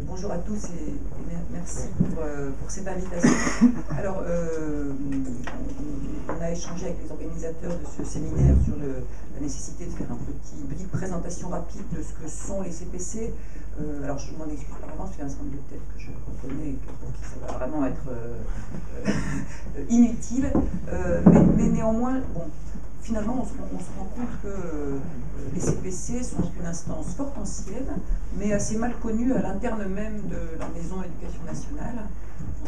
Bonjour à tous et merci pour cette invitation. Alors, on a échangé avec les organisateurs de ce séminaire sur la nécessité de faire une petite présentation rapide de ce que sont les CPC. Alors, je m'en excuse par avance, il y a un certain nombre de têtes que je reconnais et pour qui ça va vraiment être inutile. Mais néanmoins, bon, finalement, on se rend compte que les CPC sont une instance fort ancienne, mais assez mal connue à l'interne même de la maison éducation nationale,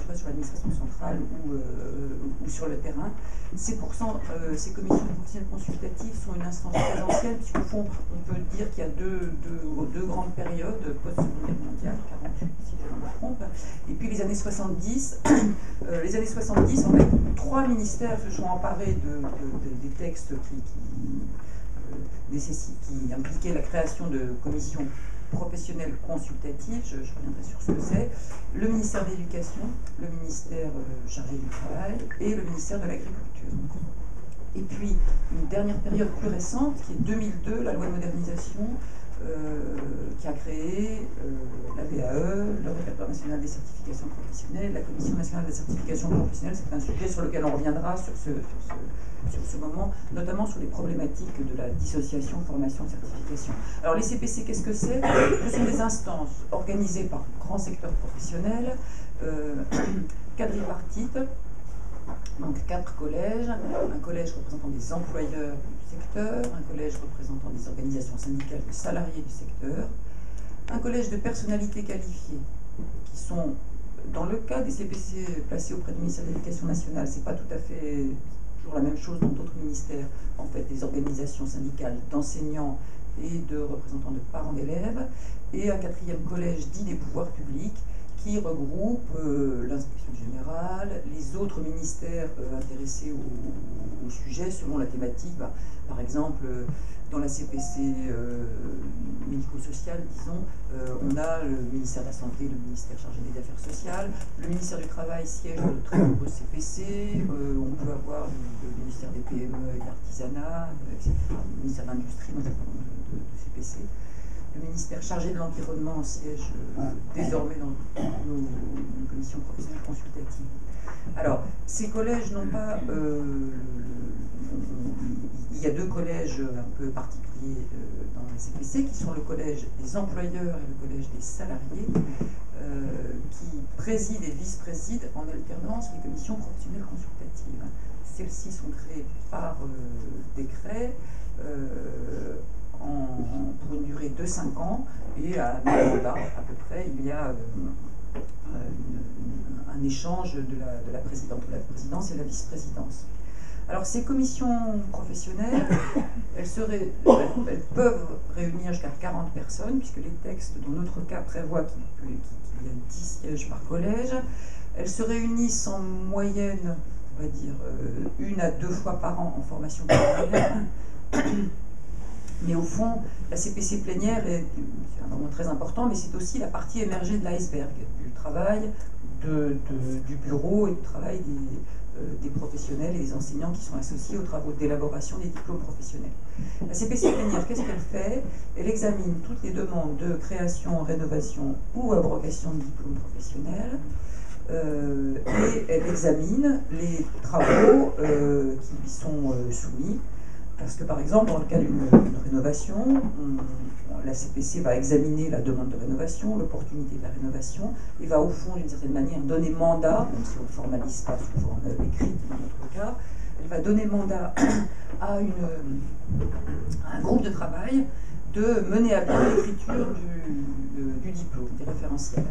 soit sur l'administration centrale ou sur le terrain. Ces commissions professionnelles consultatives sont une instance très ancienne, puisqu'au fond, on peut dire qu'il y a deux grandes périodes, post-secondaire mondiale, 48 si je ne me trompe, et puis les années 70. Les années 70, en fait, 3 ministères se sont emparés des textes qui impliquaient la création de commissions professionnelles consultatives, je reviendrai sur ce que c'est, le ministère de l'Éducation, le ministère chargé du Travail et le ministère de l'Agriculture. Et puis, une dernière période plus récente, qui est 2002, la loi de modernisation, qui a créé la VAE, le répertoire national des certifications professionnelles, la Commission nationale des certifications professionnelles. C'est un sujet sur lequel on reviendra sur ce moment, notamment sur les problématiques de la dissociation formation-certification. Alors les CPC, qu'est-ce que c'est? Ce sont des instances organisées par grands secteurs professionnels, quadripartites, donc 4 collèges, un collège représentant des employeurs du secteur, un collège représentant des organisations syndicales de salariés du secteur, un collège de personnalités qualifiées qui sont, dans le cas des CPC placés auprès du ministère de l'Éducation nationale, c'est pas tout à fait toujours la même chose dans d'autres ministères, en fait des organisations syndicales d'enseignants et de représentants de parents d'élèves, et un 4e collège dit des pouvoirs publics, qui regroupe l'inspection générale, les autres ministères intéressés au sujet selon la thématique. Par exemple, dans la CPC médico-sociale, disons, on a le ministère de la Santé, le ministère chargé des Affaires sociales, le ministère du Travail siège dans de très nombreux CPC, on peut avoir le ministère des PME et de l'artisanat, etc., le ministère de l'Industrie dans un certain nombre de CPC. Le ministère chargé de l'environnement siège désormais dans nos commissions professionnelles consultatives. Alors, ces collèges n'ont pas... il y a 2 collèges un peu particuliers dans les CPC, qui sont le collège des employeurs et le collège des salariés, qui président et vice-président en alternance les commissions professionnelles consultatives. Celles-ci sont créées par décret, pour une durée de 5 ans, et à mi-mandat, à peu près, il y a un échange de la présidente ou la présidence et la vice-présidence. Alors ces commissions professionnelles, elles peuvent réunir jusqu'à 40 personnes, puisque les textes, dans notre cas, prévoient qu'il y a 10 sièges par collège. Elles se réunissent en moyenne, on va dire, 1 à 2 fois par an en formation plurielle. Mais au fond, la CPC plénière est un moment très important, mais c'est aussi la partie émergée de l'iceberg, du travail du bureau et du travail des professionnels et des enseignants qui sont associés aux travaux d'élaboration des diplômes professionnels. La CPC plénière, qu'est-ce qu'elle fait? Elle examine toutes les demandes de création, rénovation ou abrogation de diplômes professionnels, et elle examine les travaux qui lui sont soumis. Parce que, par exemple, dans le cas d'une rénovation, la CPC va examiner la demande de rénovation, l'opportunité de la rénovation, et va, au fond, d'une certaine manière, donner mandat, même si on ne formalise pas sous forme écrite dans notre cas, elle va donner mandat à un groupe de travail de mener à bien l'écriture du diplôme, des référentiels.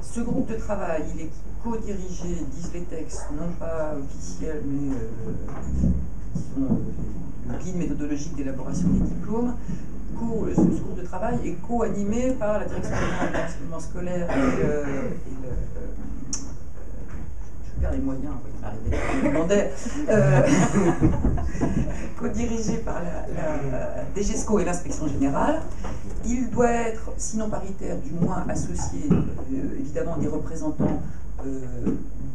Ce groupe de travail, il est co-dirigé, disent les textes, non pas officiels, mais qui sont le guide méthodologique d'élaboration des diplômes. Ce groupe de travail est co-animé par la direction générale de l'enseignement scolaire je perds les moyens, il m'arrivait, co-dirigé par la DGESCO et l'inspection générale. Il doit être, sinon paritaire, du moins associé évidemment des représentants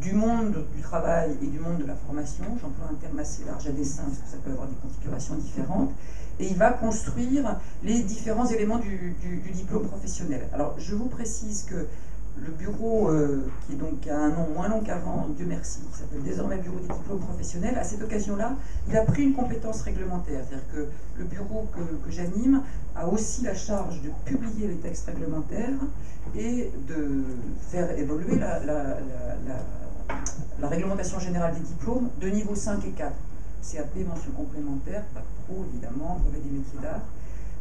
du monde du travail et du monde de la formation. J'emploie un terme assez large à dessein parce que ça peut avoir des configurations différentes. Et il va construire les différents éléments du diplôme professionnel. Alors, je vous précise que le bureau, qui est donc a un nom moins long qu'avant, Dieu merci, qui s'appelle désormais Bureau des diplômes professionnels, à cette occasion-là, il a pris une compétence réglementaire. C'est-à-dire que le bureau que j'anime a aussi la charge de publier les textes réglementaires et de faire évoluer la réglementation générale des diplômes de niveau 5 et 4. CAP, mention complémentaire, bac pro évidemment, brevet des métiers d'art.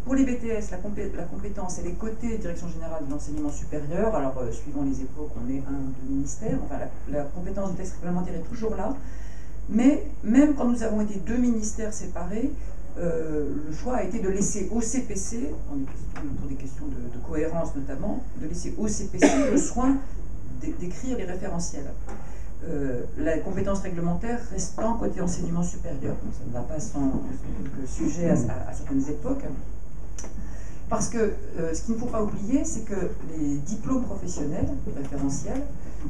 Pour les BTS, la compétence, elle est côté Direction générale de l'enseignement supérieur. Alors, suivant les époques, on est un ou deux ministères. Enfin, la compétence du texte réglementaire est toujours là. Mais même quand nous avons été deux ministères séparés, le choix a été de laisser au CPC, pour des questions de cohérence notamment, de laisser au CPC le soin d'écrire les référentiels. La compétence réglementaire restant côté enseignement supérieur. Donc ça ne va pas sans sujet à certaines époques. Parce que ce qu'il ne faut pas oublier, c'est que les diplômes professionnels, référentiels,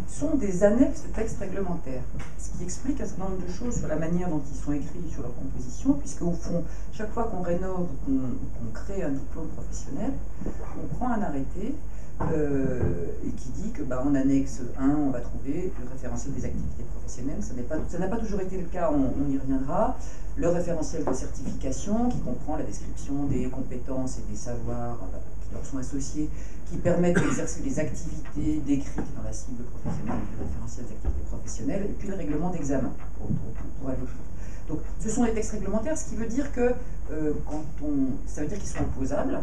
sont des annexes de textes réglementaires. Ce qui explique un certain nombre de choses sur la manière dont ils sont écrits, sur leur composition, puisque au fond, chaque fois qu'on rénove, qu'on crée un diplôme professionnel, on prend un arrêté et qui dit que en annexe 1, on va trouver le référentiel des activités professionnelles. Ça n'a pas toujours été le cas, on y reviendra. Le référentiel de certification qui comprend la description des compétences et des savoirs qui leur sont associés, qui permettent d'exercer les activités décrites dans la cible professionnelle, le référentiel des activités professionnelles, et puis le règlement d'examen pour aller vite. Donc ce sont les textes réglementaires, ce qui veut dire que ça veut dire qu'ils sont opposables.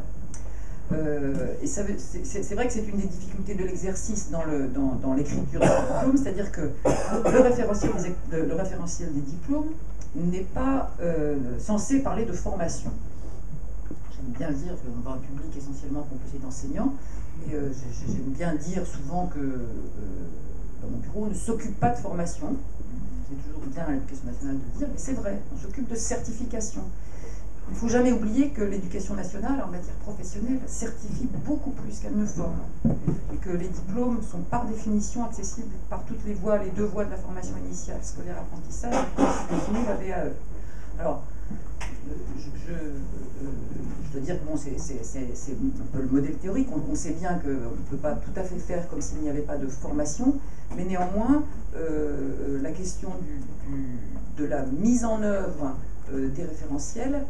Et c'est vrai que c'est une des difficultés de l'exercice dans l'écriture du diplôme, c'est-à-dire que le référentiel des diplômes n'est pas censé parler de formation. J'aime bien dire qu'on a un public essentiellement composé d'enseignants, et j'aime bien dire souvent que dans mon bureau, on ne s'occupe pas de formation. C'est toujours bien à l'Éducation nationale de le dire, mais c'est vrai, on s'occupe de certification. Il ne faut jamais oublier que l'Éducation nationale, en matière professionnelle, certifie beaucoup plus qu'elle ne forme. Et que les diplômes sont par définition accessibles par toutes les voies, les deux voies de la formation initiale, scolaire, apprentissage, et continue, la VAE. Alors, je dois dire que bon, c'est un peu le modèle théorique. On sait bien qu'on ne peut pas tout à fait faire comme s'il n'y avait pas de formation, mais néanmoins, la question de la mise en œuvre des référentiels,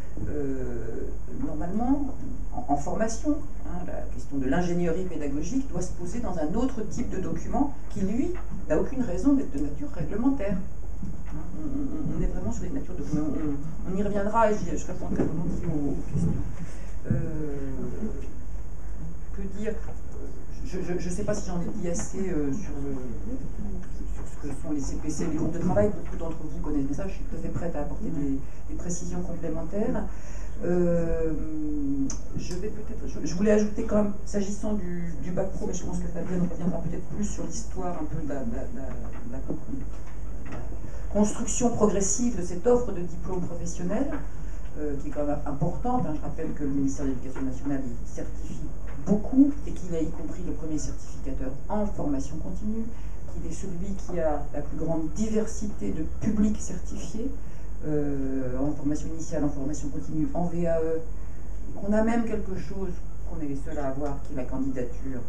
normalement, en formation, la question de l'ingénierie pédagogique doit se poser dans un autre type de document qui, lui, n'a aucune raison d'être de nature réglementaire. On est vraiment sur les natures de documents. On y reviendra et je répondrai volontiers aux questions. Que dire? Je ne sais pas si j'en ai dit assez sur ce que sont les CPC, les groupes de travail. Beaucoup d'entre vous connaissent ça. Je suis tout à fait prête à apporter des précisions complémentaires. Je voulais ajouter quand même, s'agissant du bac pro, mais je pense que Fabienne reviendra peut-être plus sur l'histoire un peu de la construction progressive de cette offre de diplôme professionnel, qui est quand même importante. Je rappelle que le ministère de l'Éducation nationale certifie beaucoup et qu'il a y compris le premier certificateur en formation continue, qu'il est celui qui a la plus grande diversité de publics certifiés en formation initiale, en formation continue, en VAE, qu'on a même quelque chose qu'on est les seuls à avoir, qui est la candidature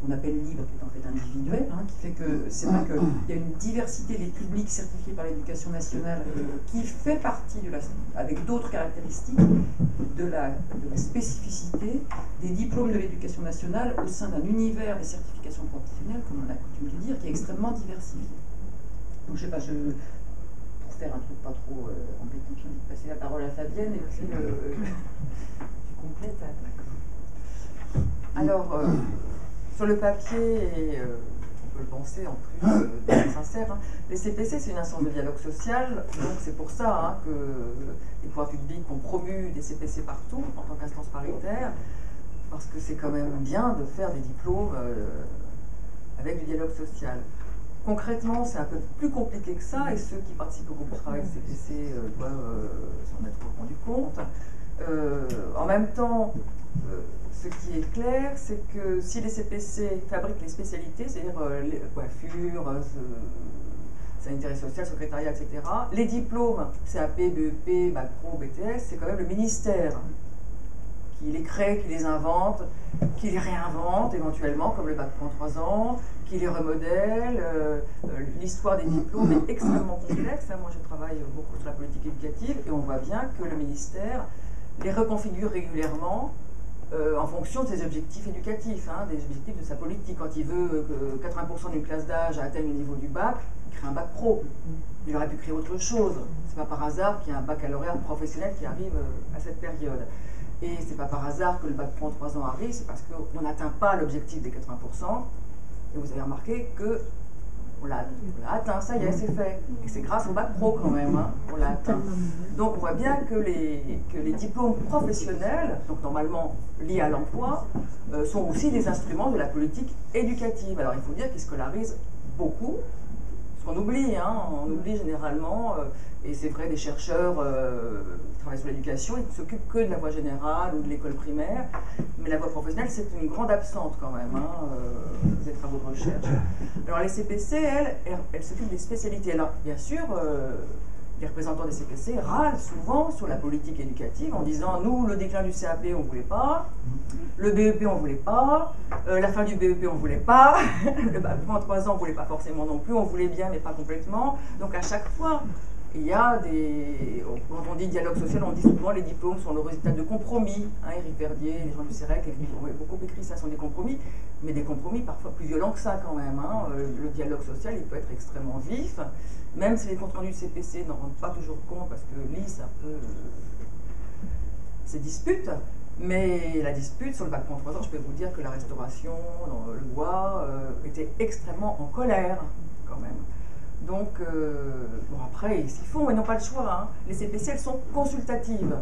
qu'on appelle libre, qui est en fait individuelle, qui fait que c'est vrai qu'il y a une diversité des publics certifiés par l'Éducation nationale qui fait partie, avec d'autres caractéristiques, de la spécificité des diplômes de l'Éducation nationale au sein d'un univers des certifications professionnelles, comme on a coutume de dire, qui est extrêmement diversifié. Donc je sais pas, pour faire un truc pas trop embêtant, j'ai envie de passer la parole à Fabienne et puis tu complètes. Alors, sur le papier, et on peut le penser en plus d'être sincère, les CPC c'est une instance de dialogue social, donc c'est pour ça que les pouvoirs publics ont promu des CPC partout en tant qu'instance paritaire, parce que c'est quand même bien de faire des diplômes avec du dialogue social. Concrètement, c'est un peu plus compliqué que ça, et ceux qui participent au groupe de travail CPC doivent s'en être rendu compte. En même temps, ce qui est clair, c'est que si les CPC fabriquent les spécialités, c'est-à-dire les coiffures, sanitaire et social, secrétariat, etc., les diplômes CAP, BEP, Bac Pro, BTS, c'est quand même le ministère qui les crée, qui les invente, qui les réinvente éventuellement, comme le Bac Pro en 3 ans, qui les remodèle. L'histoire des diplômes est extrêmement complexe. Moi, je travaille beaucoup sur la politique éducative et on voit bien que le ministère les reconfigure régulièrement en fonction de ses objectifs éducatifs, des objectifs de sa politique. Quand il veut que 80% d'une classe d'âge atteigne le niveau du bac, il crée un bac pro. Il aurait pu créer autre chose. C'est pas par hasard qu'il y a un baccalauréat professionnel qui arrive à cette période. Et c'est pas par hasard que le bac pro en 3 ans arrive, c'est parce qu'on n'atteint pas l'objectif des 80%. Et vous avez remarqué que on l'a atteint, ça y est, c'est fait. Et c'est grâce au bac pro quand même, on l'a atteint. Donc on voit bien que les diplômes professionnels, donc normalement liés à l'emploi, sont aussi des instruments de la politique éducative. Alors il faut dire qu'ils scolarisent beaucoup, ce qu'on oublie, on oublie généralement, et c'est vrai des chercheurs qui travaillent sur l'éducation, ils ne s'occupent que de la voie générale ou de l'école primaire, mais la voie professionnelle c'est une grande absente quand même des travaux de recherche. Alors les CPC, elles s'occupent des spécialités. Alors bien sûr, les représentants des CPC râlent souvent sur la politique éducative en disant nous, le déclin du CAP, on ne voulait pas, le BEP, on ne voulait pas, la fin du BEP, on ne voulait pas, le bac en 3 ans, on ne voulait pas forcément non plus, on voulait bien, mais pas complètement. Donc à chaque fois, il y a des... Quand on dit dialogue social, on dit souvent les diplômes sont le résultat de compromis. Éric Verdier, les gens du CEREC, beaucoup écrit ça, sont des compromis, mais des compromis parfois plus violents que ça quand même. Le dialogue social, il peut être extrêmement vif, même si les comptes rendus du CPC n'en rendent pas toujours compte parce que lisent un peu ces disputes. Mais la dispute sur le bac pro en 3 ans, je peux vous dire que la restauration, dans le bois, était extrêmement en colère quand même. Donc, bon après, ils s'y font, ils n'ont pas le choix. Les CPC, elles sont consultatives.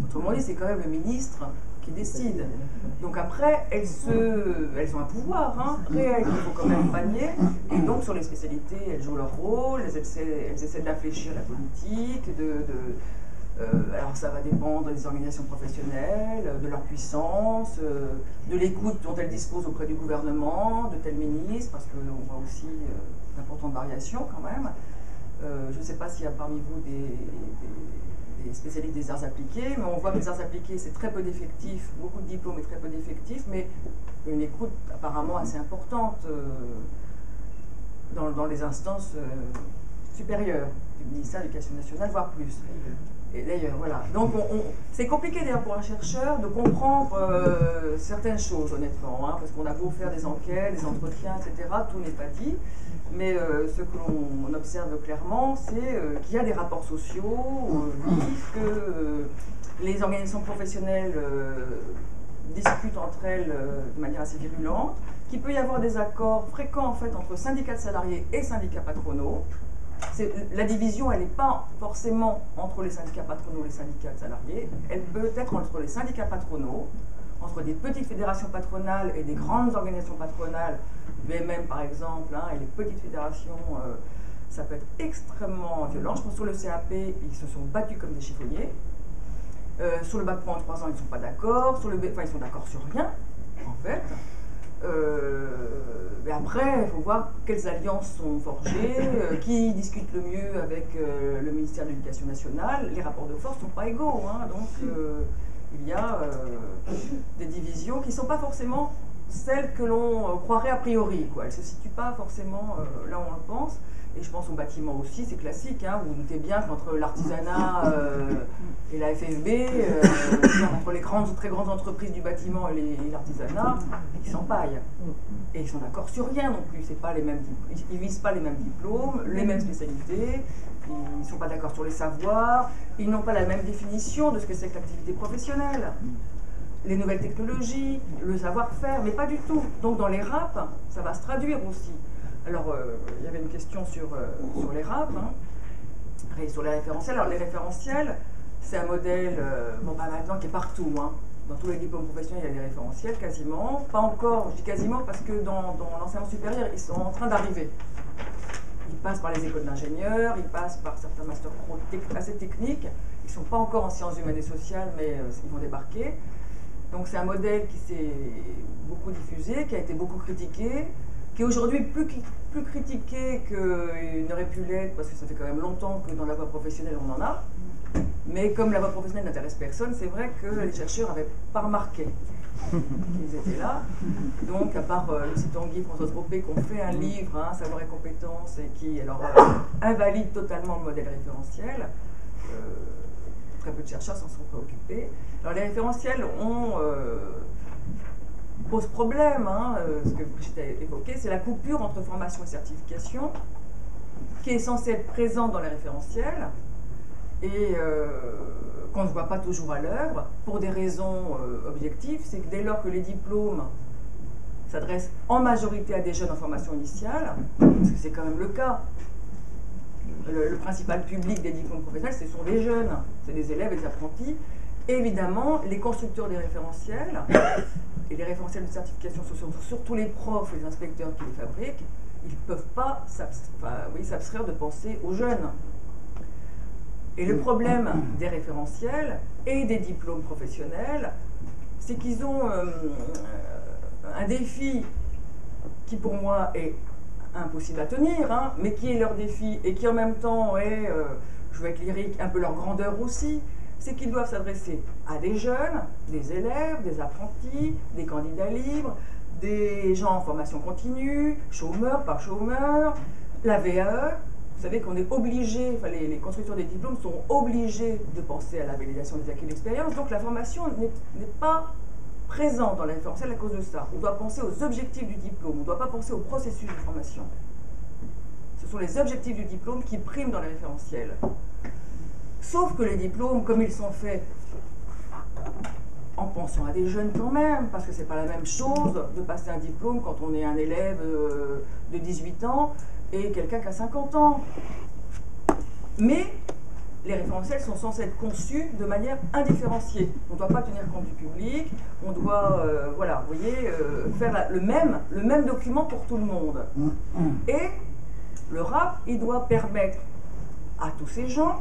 Autrement dit, c'est quand même le ministre qui décide. Donc après, elles ont un pouvoir réel qu'il faut quand même manier. Et donc, sur les spécialités, elles jouent leur rôle, elles essaient d'infléchir la politique, alors ça va dépendre des organisations professionnelles, de leur puissance, de l'écoute dont elles disposent auprès du gouvernement, de tel ministre, parce qu'on voit aussi d'importantes variations quand même. Je ne sais pas s'il y a parmi vous des spécialistes des arts appliqués, mais on voit que les arts appliqués c'est très peu d'effectifs, beaucoup de diplômes et très peu d'effectifs, mais une écoute apparemment assez importante dans les instances supérieures du ministère de l'Éducation nationale, voire plus. Et d'ailleurs, voilà. Donc, c'est compliqué d'ailleurs pour un chercheur de comprendre certaines choses, honnêtement, parce qu'on a beau faire des enquêtes, des entretiens, etc., tout n'est pas dit. Mais ce que l'on observe clairement, c'est qu'il y a des rapports sociaux vifs, que les organisations professionnelles discutent entre elles de manière assez virulente, qu'il peut y avoir des accords fréquents en fait entre syndicats de salariés et syndicats patronaux. La division, elle n'est pas forcément entre les syndicats patronaux et les syndicats de salariés, elle peut être entre les syndicats patronaux, entre des petites fédérations patronales et des grandes organisations patronales, VMM par exemple, et les petites fédérations, ça peut être extrêmement violent. Je pense que sur le CAP, ils se sont battus comme des chiffonniers. Sur le bac pro en 3 ans, ils ne sont pas d'accord. Sur le B, ils sont d'accord sur rien, en fait. Mais après, il faut voir quelles alliances sont forgées, qui discute le mieux avec le ministère de l'Éducation nationale. Les rapports de force ne sont pas égaux, donc il y a des divisions qui ne sont pas forcément celles que l'on croirait a priori. Elles ne se situent pas forcément là où on le pense. Et je pense au bâtiment aussi, c'est classique. Vous vous doutez bien qu'entre l'artisanat et la FFB, entre les très grandes entreprises du bâtiment et l'artisanat, ils s'empaillent. Et ils sont d'accord sur rien non plus. C'est pas les mêmes, ils ne visent pas les mêmes diplômes, les mêmes spécialités. Ils ne sont pas d'accord sur les savoirs. Ils n'ont pas la même définition de ce que c'est que l'activité professionnelle. Les nouvelles technologies, le savoir-faire, mais pas du tout. Donc dans les RAP, ça va se traduire aussi. Alors, il y avait une question sur les RAP, et sur les référentiels. Alors, les référentiels, c'est un modèle, pas maintenant, qui est partout. Dans tous les diplômes professionnels, il y a des référentiels, quasiment. Pas encore, je dis quasiment, parce que dans l'enseignement supérieur, ils sont en train d'arriver. Ils passent par les écoles d'ingénieurs, ils passent par certains masters pro assez techniques, ils ne sont pas encore en sciences humaines et sociales, mais ils vont débarquer. Donc c'est un modèle qui s'est beaucoup diffusé, qui a été beaucoup critiqué, qui est aujourd'hui plus critiqué qu'il n'aurait pu l'être, parce que ça fait quand même longtemps que dans la voie professionnelle on en a. Mais comme la voie professionnelle n'intéresse personne, c'est vrai que les chercheurs n'avaient pas remarqué qu'ils étaient là. Donc, à part Lucie Tanguy, Françoise Ropé, qui ont fait un livre, hein, Savoir et compétences, et qui alors invalide totalement le modèle référentiel, très peu de chercheurs s'en sont préoccupés. Alors, les référentiels posent problème, hein, ce que Brigitte a évoqué, c'est la coupure entre formation et certification, qui est censée être présente dans les référentiels, et qu'on ne voit pas toujours à l'œuvre, pour des raisons objectives. C'est que dès lors que les diplômes s'adressent en majorité à des jeunes en formation initiale, parce que c'est quand même le cas, le principal public des diplômes professionnels, ce sont des jeunes, c'est des élèves et des apprentis. Et évidemment, les constructeurs des référentiels, et les référentiels de certification, ce sont surtout les profs et les inspecteurs qui les fabriquent, ils ne peuvent pas s'abstraire de penser aux jeunes. Et le problème des référentiels et des diplômes professionnels, c'est qu'ils ont un défi qui pour moi est impossible à tenir, hein, mais qui est leur défi et qui en même temps est, je vais être lyrique, un peu leur grandeur aussi, c'est qu'ils doivent s'adresser à des jeunes, des élèves, des apprentis, des candidats libres, des gens en formation continue, chômeurs, pas chômeurs, la VAE. Vous savez qu'on est obligé, enfin les constructeurs des diplômes sont obligés de penser à la validation des acquis d'expérience, donc la formation n'est pas présente dans les référentiels à cause de ça. On doit penser aux objectifs du diplôme, on ne doit pas penser au processus de formation. Ce sont les objectifs du diplôme qui priment dans les référentiels. Sauf que les diplômes, comme ils sont faits en pensant à des jeunes quand même, parce que c'est pas la même chose de passer un diplôme quand on est un élève de 18 ans et quelqu'un qui a 50 ans. Mais les référentiels sont censés être conçus de manière indifférenciée. On ne doit pas tenir compte du public, on doit, voilà, vous voyez, faire le même document pour tout le monde. Et le RAP, il doit permettre à tous ces gens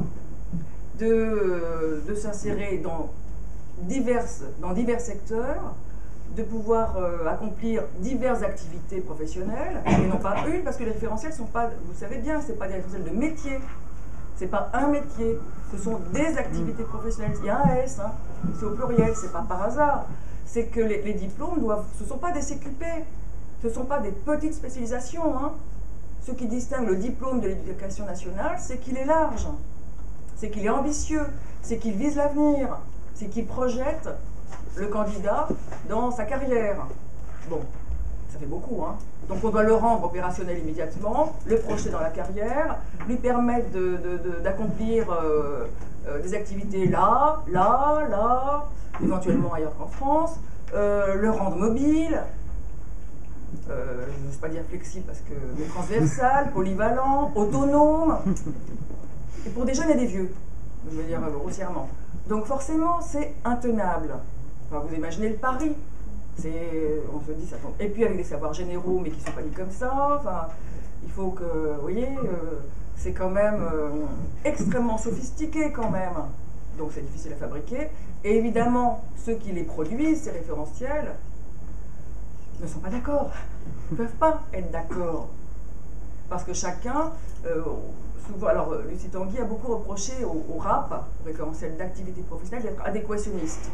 de s'insérer dans divers secteurs, de pouvoir accomplir diverses activités professionnelles, et non pas une, parce que les référentiels sont pas, vous savez bien, ce n'est pas des référentiels de métier, c'est pas un métier, ce sont des activités professionnelles. Il y a un S, hein, c'est au pluriel, c'est pas par hasard. C'est que les diplômes ce ne sont pas des CQP, ce ne sont pas des petites spécialisations. Hein. Ce qui distingue le diplôme de l'éducation nationale, c'est qu'il est large, c'est qu'il est ambitieux, c'est qu'il vise l'avenir, c'est qu'il projette le candidat dans sa carrière. Bon, ça fait beaucoup, hein. Donc on doit le rendre opérationnel immédiatement, le projeter dans la carrière, lui permettre d'accomplir des activités là, éventuellement ailleurs qu'en France, le rendre mobile, je ne vais pas dire flexible parce que, mais transversal, polyvalent, autonome, et pour des jeunes et des vieux, je veux dire grossièrement. Donc forcément, c'est intenable. Enfin, vous imaginez le pari. On se dit, ça tombe. Et puis avec des savoirs généraux, mais qui ne sont pas dit comme ça. Enfin, il faut que, vous voyez, c'est quand même extrêmement sophistiqué quand même. Donc c'est difficile à fabriquer. Et évidemment, ceux qui les produisent, ces référentiels, ne sont pas d'accord. Ils ne peuvent pas être d'accord. Parce que chacun, souvent, alors Lucie Tanguy a beaucoup reproché au RAP, au référentiel d'activité professionnelle, d'être adéquationniste.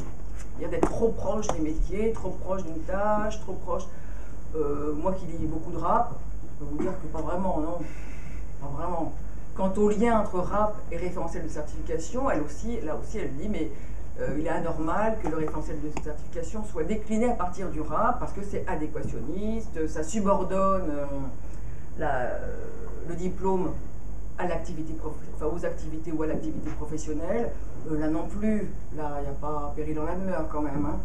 C'est-à-dire d'être trop proche des métiers, trop proche d'une tâche, trop proche. Moi qui lis beaucoup de RAP, je peux vous dire que pas vraiment, non. Pas vraiment. Quant au lien entre RAP et référentiel de certification, là aussi, elle dit, mais il est anormal que le référentiel de certification soit décliné à partir du RAP parce que c'est adéquationniste, ça subordonne le diplôme à l'activité, enfin aux activités ou à l'activité professionnelle. Là non plus, là il n'y a pas péril dans la demeure quand même. Hein.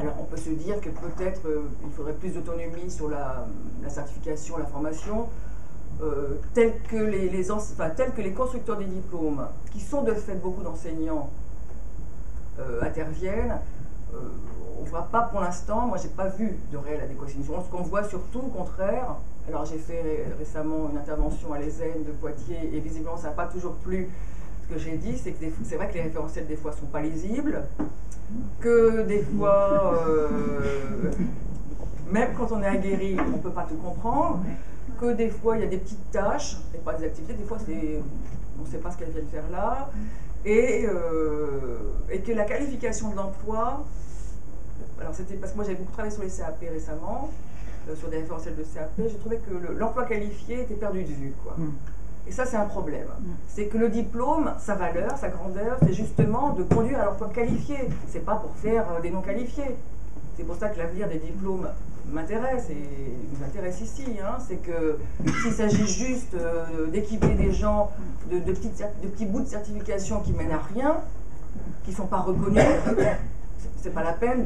Alors on peut se dire que peut-être il faudrait plus d'autonomie sur la certification, la formation, tels que les constructeurs des diplômes, qui sont de fait beaucoup d'enseignants, interviennent. On ne voit pas pour l'instant, moi j'ai pas vu de réelle adéquation. Ce qu'on voit surtout au contraire, alors j'ai fait récemment une intervention à l'ESN de Poitiers et visiblement ça n'a pas toujours plu Ce que j'ai dit, c'est que c'est vrai que les référentiels des fois sont pas lisibles, que des fois, même quand on est aguerri, on ne peut pas tout comprendre, que des fois il y a des petites tâches, et pas des activités, des fois on ne sait pas ce qu'elles viennent faire là, et que la qualification de l'emploi, alors c'était parce que moi j'avais beaucoup travaillé sur les CAP récemment, sur des référentiels de CAP, j'ai trouvé que l'emploi qualifié était perdu de vue, quoi. Et ça, c'est un problème. C'est que le diplôme, sa valeur, sa grandeur, c'est justement de conduire à l'emploi qualifié. C'est pas pour faire des non qualifiés. C'est pour ça que l'avenir des diplômes m'intéresse, et nous intéresse ici. Hein. C'est que s'il s'agit juste d'équiper des gens de petits bouts de certification qui mènent à rien, qui ne sont pas reconnus, c'est pas la peine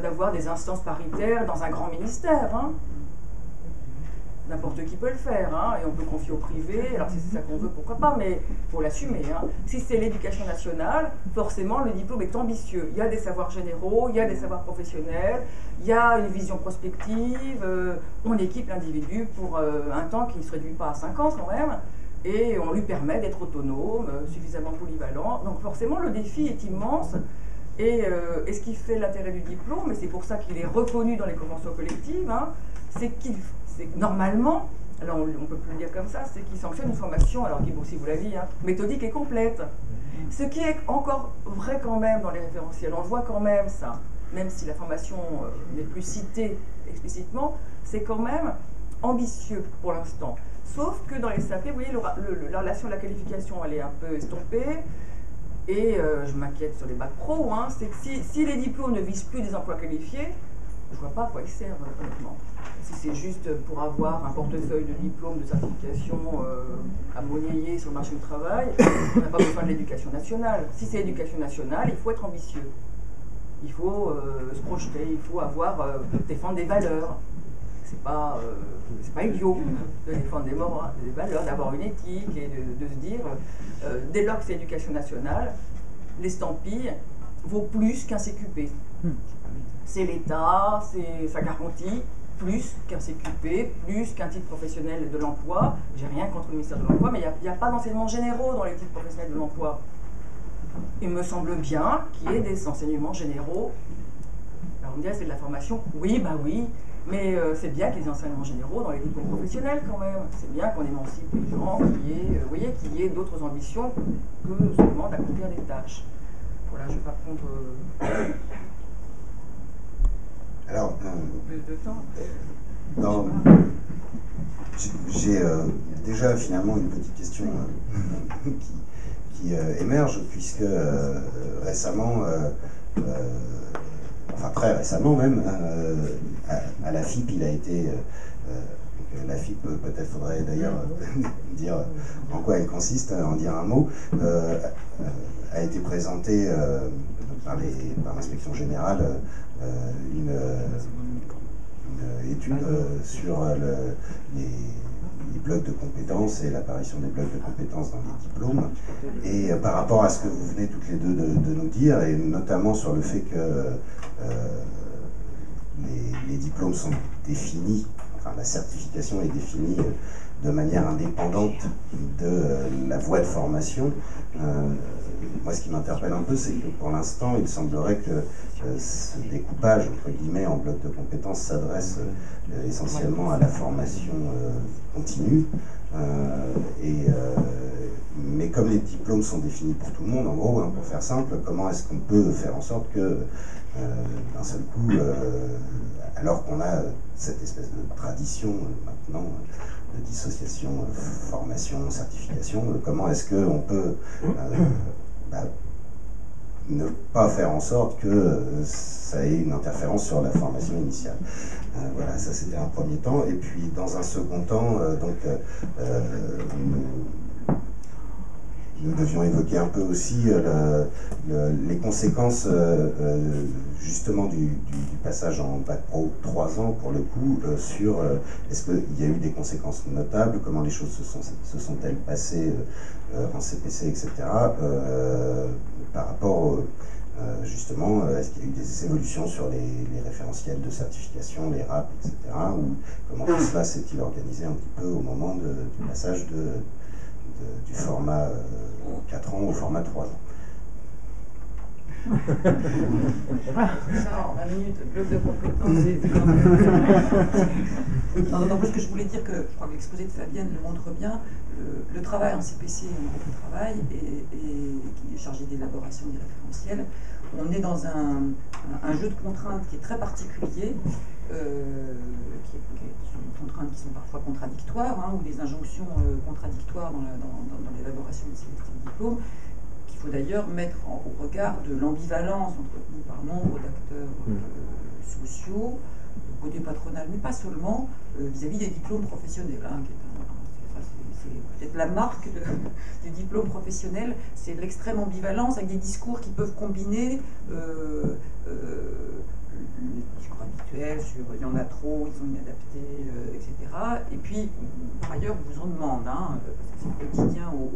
d'avoir des instances paritaires dans un grand ministère. Hein. N'importe qui peut le faire, hein, et on peut confier au privé, alors si c'est ça qu'on veut, pourquoi pas, mais il faut l'assumer. Hein. Si c'est l'éducation nationale, forcément le diplôme est ambitieux. Il y a des savoirs généraux, il y a des savoirs professionnels, il y a une vision prospective, on équipe l'individu pour un temps qui ne se réduit pas à 5 ans quand même, et on lui permet d'être autonome, suffisamment polyvalent. Donc forcément le défi est immense, et ce qui fait l'intérêt du diplôme, et c'est pour ça qu'il est reconnu dans les conventions collectives, hein, c'est que normalement, alors on ne peut plus le dire comme ça, c'est qu'il sanctionne une formation, alors qui aussi vous l'avez dit, hein, méthodique et complète. Ce qui est encore vrai quand même dans les référentiels, on le voit quand même ça, même si la formation n'est plus citée explicitement, c'est quand même ambitieux pour l'instant. Sauf que dans les SAP, vous voyez, la relation de la qualification, elle est un peu estompée, et je m'inquiète sur les bacs pro, hein, c'est que si les diplômes ne visent plus des emplois qualifiés, je ne vois pas à quoi ils servent, honnêtement. Si c'est juste pour avoir un portefeuille de diplômes, de certification à monnayer sur le marché du travail, on n'a pas besoin de l'éducation nationale. Si c'est l'éducation nationale, il faut être ambitieux. Il faut se projeter, il faut défendre des valeurs. C'est pas idiot de défendre des valeurs, d'avoir une éthique et de se dire, dès lors que c'est l'éducation nationale, l'estampille vaut plus qu'un CQP. C'est l'État, ça garantit plus qu'un CQP, plus qu'un titre professionnel de l'emploi. J'ai rien contre le ministère de l'Emploi, mais il n'y a pas d'enseignements généraux dans les titres professionnels de l'emploi. Il me semble bien qu'il y ait des enseignements généraux. Alors on me dit, c'est de la formation. Oui, bah oui, mais c'est bien qu'il y ait des enseignements généraux dans les diplômes professionnels quand même. C'est bien qu'on émancipe les gens, qu'il y ait d'autres ambitions que seulement d'accomplir des tâches. Voilà, je ne vais pas prendre... Alors, plus de temps. J'ai déjà finalement une petite question qui émerge, puisque récemment, enfin très récemment même, à la FIP, il a été, la FIP, peut-être faudrait d'ailleurs dire en quoi elle consiste, en dire un mot, a été présentée par l'inspection générale une étude sur les blocs de compétences et l'apparition des blocs de compétences dans les diplômes. Et par rapport à ce que vous venez toutes les deux de nous dire, et notamment sur le fait que les diplômes sont définis, enfin la certification est définie de manière indépendante de la voie de formation. Moi, ce qui m'interpelle un peu, c'est que pour l'instant, il semblerait que ce découpage, entre guillemets, en blocs de compétences s'adresse essentiellement à la formation continue. Mais comme les diplômes sont définis pour tout le monde, en gros, hein, pour faire simple, comment est-ce qu'on peut faire en sorte que, d'un seul coup, alors qu'on a cette espèce de tradition maintenant de dissociation, formation, certification, comment est-ce qu'on peut ne pas faire en sorte que ça ait une interférence sur la formation initiale. Voilà, ça c'était un premier temps. Et puis dans un second temps, nous devions évoquer un peu aussi les conséquences justement du passage en bac pro 3 ans pour le coup sur est-ce qu'il y a eu des conséquences notables, comment les choses se sont-elles passées en CPC, etc. Par rapport justement, est-ce qu'il y a eu des évolutions sur les référentiels de certification, les RAP, etc. Ou comment tout cela s'est-il organisé un petit peu au moment du passage du format 4 ans au format 3 ans. Ça, en 20 minutes, bloc de compétences. Non, parce que je voulais dire que, je crois que l'exposé de Fabienne le montre bien, le travail en CPC est un groupe de travail et qui est chargé d'élaboration des référentiels. On est dans un jeu de contraintes qui est très particulier, qui sont des contraintes qui sont parfois contradictoires, hein, ou des injonctions contradictoires dans l'élaboration de ces diplômes, qu'il faut d'ailleurs mettre au regard de l'ambivalence entretenue par nombre d'acteurs sociaux, côté patronal, mais pas seulement, vis-à-vis des diplômes professionnels, hein, qui est c'est peut-être la marque du diplôme professionnel, c'est l'extrême ambivalence avec des discours qui peuvent combiner le discours habituel sur il y en a trop, ils sont inadaptés, etc. Et puis, par ailleurs, on vous en demande, hein, parce que c'est le quotidien au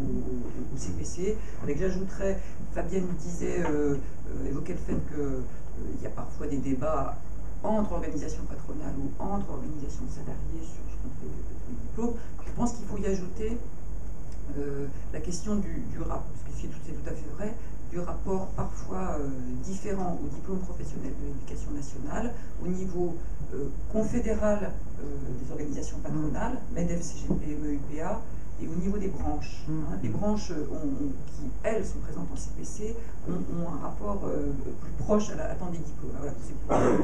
CPC, avec j'ajouterais, Fabienne disait, évoquait le fait qu'il y a parfois des débats entre organisations patronales ou entre organisations de salariés sur ce qu'on fait des diplômes. Je pense qu'il faut y ajouter la question du rapport, parce que c'est tout à fait vrai, du rapport parfois différent au diplôme professionnel de l'éducation nationale, au niveau confédéral des organisations patronales, MEDEF, CGT, MEUPA, et au niveau des branches. Hein. Les branches qui, elles, sont présentes en CPC, ont un rapport plus proche à l'attente des diplômes. Voilà,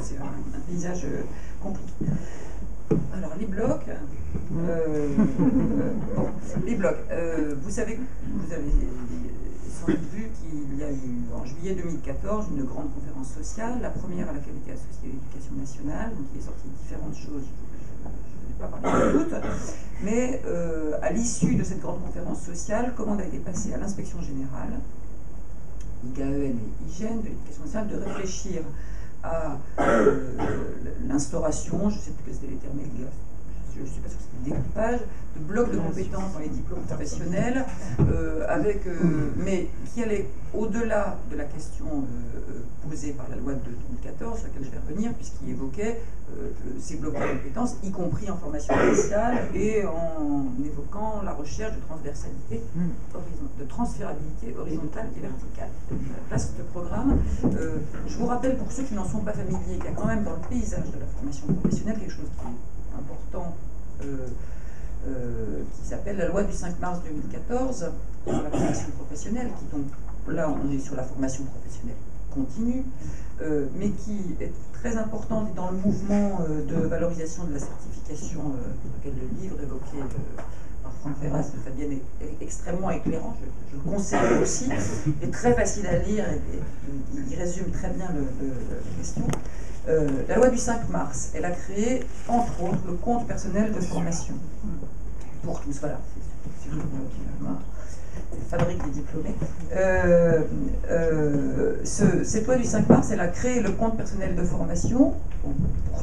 c'est un paysage compliqué. Alors, les blocs, les blocs, vous avez sans doute vu qu'il y a eu en juillet 2014 une grande conférence sociale, la première à laquelle était associée l'éducation nationale, donc il est sorti différentes choses, je ne vais pas parler de toutes, mais à l'issue de cette grande conférence sociale, commande a été passée à l'inspection générale, IGAEN et IGEN de l'éducation nationale, de réfléchir à l'instauration, je ne sais plus quels étaient les termes exacts, je ne suis pas sûre que c'était le découpage, de blocs de compétences dans les diplômes professionnels, mais qui allait au-delà de la question posée par la loi de 2014, sur laquelle je vais revenir, puisqu'il évoquait ces blocs de compétences, y compris en formation initiale et en évoquant la recherche de transversalité, de transférabilité horizontale et verticale. Place de programme. Je vous rappelle, pour ceux qui n'en sont pas familiers, qu'il y a quand même dans le paysage de la formation professionnelle quelque chose qui est important, qui s'appelle la loi du 5 mars 2014 sur la formation professionnelle, qui donc, là on est sur la formation professionnelle continue, mais qui est très importante dans le mouvement de valorisation de la certification, sur lequel le livre évoqué par Franck Ferras de Fabienne est extrêmement éclairant, je le conseille aussi, est très facile à lire et il résume très bien la question. La loi du 5 mars, elle a créé, entre autres, le compte personnel de formation. Pour tous, voilà. C'est lui qui fabrique les diplômés. Cette loi du 5 mars, elle a créé le compte personnel de formation pour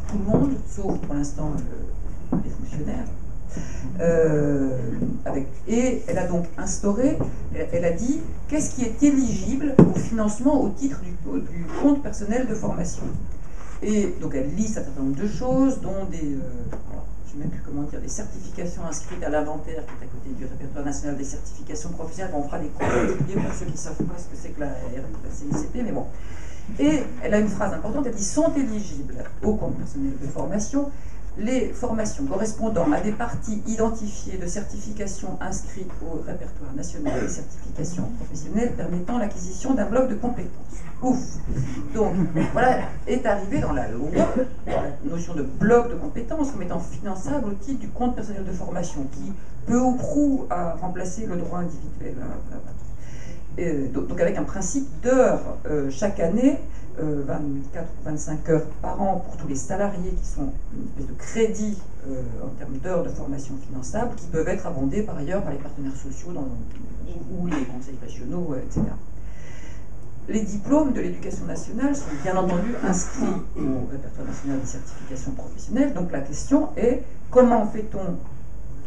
tout le monde, sauf pour l'instant les fonctionnaires. Et elle a donc instauré, elle a dit, qu'est-ce qui est éligible au financement au titre du compte personnel de formation. Et donc elle liste un certain nombre de choses, dont des, je ne sais même plus comment dire, des certifications inscrites à l'inventaire qui est à côté du répertoire national des certifications professionnelles. Bon, on fera des cours particuliers pour ceux qui ne savent pas ce que c'est que la CNCP, mais bon. Et elle a une phrase importante, elle dit, sont éligibles au compte personnel de formation les formations correspondant à des parties identifiées de certifications inscrites au répertoire national des certifications professionnelles permettant l'acquisition d'un bloc de compétences. Ouf! Donc, voilà, est arrivé dans la loi la notion de bloc de compétences comme étant finançable au titre du compte personnel de formation, qui peu ou prou a remplacé le droit individuel. Donc avec un principe d'heures chaque année, 24 ou 25 heures par an pour tous les salariés qui sont une espèce de crédit en termes d'heures de formation finançable qui peuvent être abondés par ailleurs par les partenaires sociaux ou les conseils régionaux, etc. Les diplômes de l'éducation nationale sont bien entendu inscrits au répertoire national des certifications professionnelles. Donc la question est, comment fait-on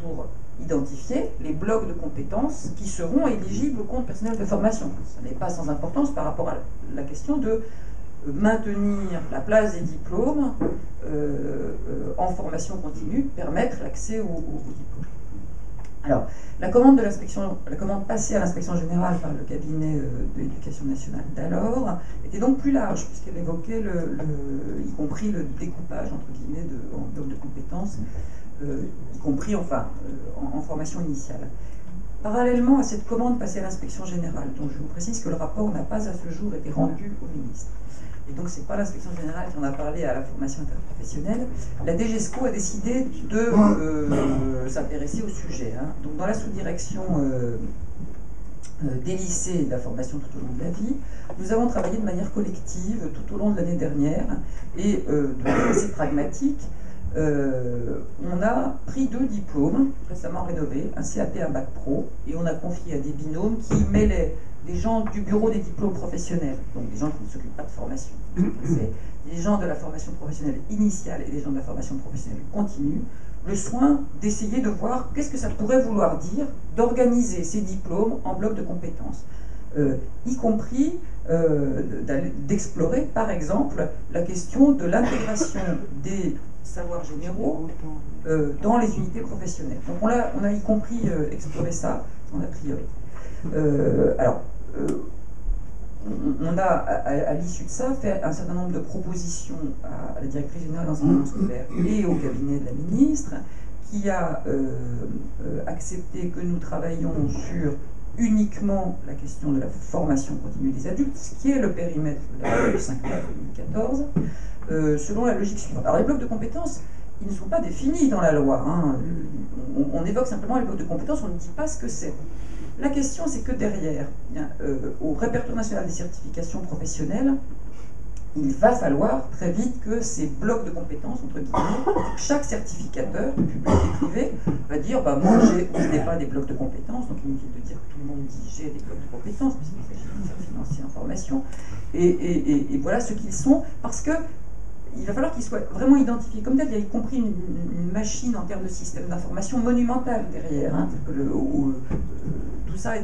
pour identifier les blocs de compétences qui seront éligibles au compte personnel de formation? Ça n'est pas sans importance par rapport à la question de maintenir la place des diplômes en formation continue, permettre l'accès aux diplômes. Alors, la commande passée à l'inspection générale par le cabinet de l'éducation nationale d'alors était donc plus large, puisqu'elle évoquait y compris le découpage, entre guillemets, en blocs de compétences, y compris, enfin, en formation initiale. Parallèlement à cette commande passée à l'inspection générale, dont je vous précise que le rapport n'a pas à ce jour été rendu au ministre, et donc c'est pas l'inspection générale qui en a parlé à la formation interprofessionnelle, la DGESCO a décidé de s'intéresser au sujet. Hein. Donc dans la sous-direction des lycées et de la formation tout au long de la vie, nous avons travaillé de manière collective tout au long de l'année dernière, et de manière assez pragmatique. On a pris 2 diplômes récemment rénovés, un CAP et un bac pro, et on a confié à des binômes qui mêlaient des gens du bureau des diplômes professionnels, donc des gens qui ne s'occupent pas de formation, des gens de la formation professionnelle initiale et des gens de la formation professionnelle continue, le soin d'essayer de voir qu'est-ce que ça pourrait vouloir dire d'organiser ces diplômes en blocs de compétences, y compris d'explorer par exemple la question de l'intégration des savoirs généraux dans les unités professionnelles. Donc on a y compris exploré ça, a priori. On a, à l'issue de ça, fait un certain nombre de propositions à la directrice générale d'enseignement scolaire et au cabinet de la ministre, qui a accepté que nous travaillions sur uniquement la question de la formation continue des adultes, ce qui est le périmètre de la loi du 5 mai 2014, selon la logique suivante. Alors les blocs de compétences, ils ne sont pas définis dans la loi. Hein. On évoque simplement les blocs de compétences, on ne dit pas ce que c'est. La question, c'est que derrière, au répertoire national des certifications professionnelles, il va falloir très vite que ces blocs de compétences, entre guillemets, chaque certificateur, public et privé, va dire bah, moi, je n'ai pas des blocs de compétences, donc inutile de dire que tout le monde dit j'ai des blocs de compétences, puisqu'il s'agit de faire financer en formation. Et voilà ce qu'ils sont, parce que il va falloir qu'ils soient vraiment identifiés comme tel. Il y a y compris une machine en termes de système d'information monumentale derrière. Hein, tout ça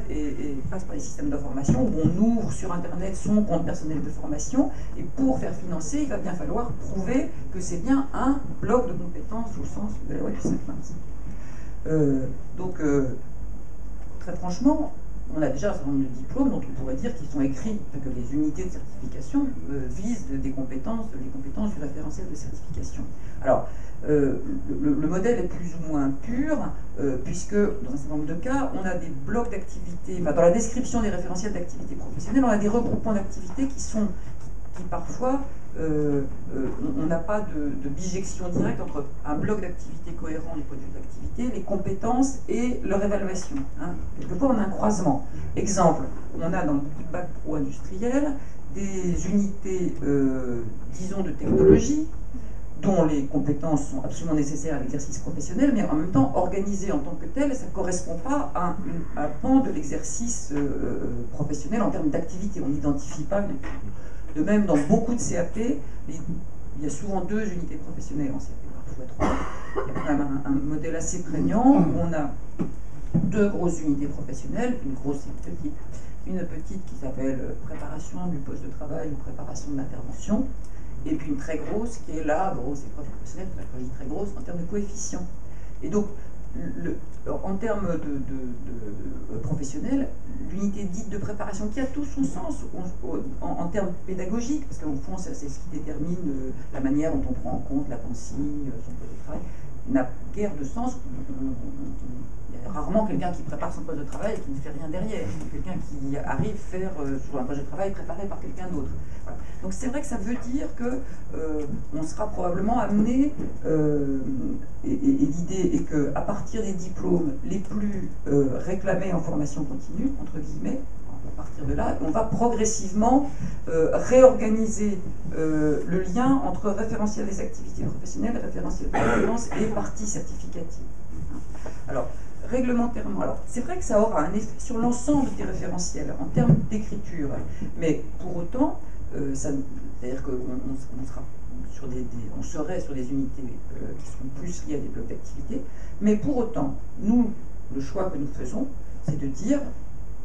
passe par les systèmes d'information où on ouvre sur Internet son compte personnel de formation, et pour faire financer, il va bien falloir prouver que c'est bien un bloc de compétences au sens de la loi du 5 mars. Très franchement, on a déjà un certain nombre de diplômes dont on pourrait dire qu'ils sont écrits, que les unités de certification visent les compétences du référentiel de certification. Alors, le modèle est plus ou moins pur, puisque dans un certain nombre de cas, on a des blocs d'activités, enfin, dans la description des référentiels d'activité professionnelle, on a des regroupements d'activités qui parfois, on n'a pas de bijection directe entre un bloc d'activité cohérent du point de vue de l'activité, les compétences et leur évaluation. Hein. Quelquefois, on a un croisement. Exemple, on a dans beaucoup de bacs pro industriels des unités, disons, de technologie, dont les compétences sont absolument nécessaires à l'exercice professionnel, mais en même temps organisées en tant que telles, ça ne correspond pas à un pan de l'exercice professionnel en termes d'activité. On n'identifie pas. De même, dans beaucoup de CAP, il y a souvent 2 unités professionnelles en CAP, parfois 3. Il y a quand même un modèle assez prégnant où on a 2 grosses unités professionnelles, une grosse et une petite. Une petite qui s'appelle préparation du poste de travail ou préparation de l'intervention, et puis une très grosse qui est la grosse épreuve professionnelle, quand je dis très grosse, en termes de coefficient. Et donc, en termes de professionnel, l'unité dite de préparation, qui a tout son sens en termes pédagogiques, parce qu'au fond, c'est ce qui détermine la manière dont on prend en compte la consigne, son poste de travail, n'a guère de sens. Il y a rarement quelqu'un qui prépare son poste de travail et qui ne fait rien derrière. Quelqu'un qui arrive faire sur un poste de travail préparé par quelqu'un d'autre. Voilà. Donc c'est vrai que ça veut dire que on sera probablement amené, et l'idée est qu'à partir des diplômes les plus réclamés en formation continue, entre guillemets, à partir de là, on va progressivement réorganiser le lien entre référentiel des activités professionnelles, référentiel de compétences et partie certificative. Alors, réglementairement, alors c'est vrai que ça aura un effet sur l'ensemble des référentiels en termes d'écriture, mais pour autant, c'est-à-dire qu'on serait sur des unités qui seront plus liées à des blocs d'activité, mais pour autant, nous, le choix que nous faisons, c'est de dire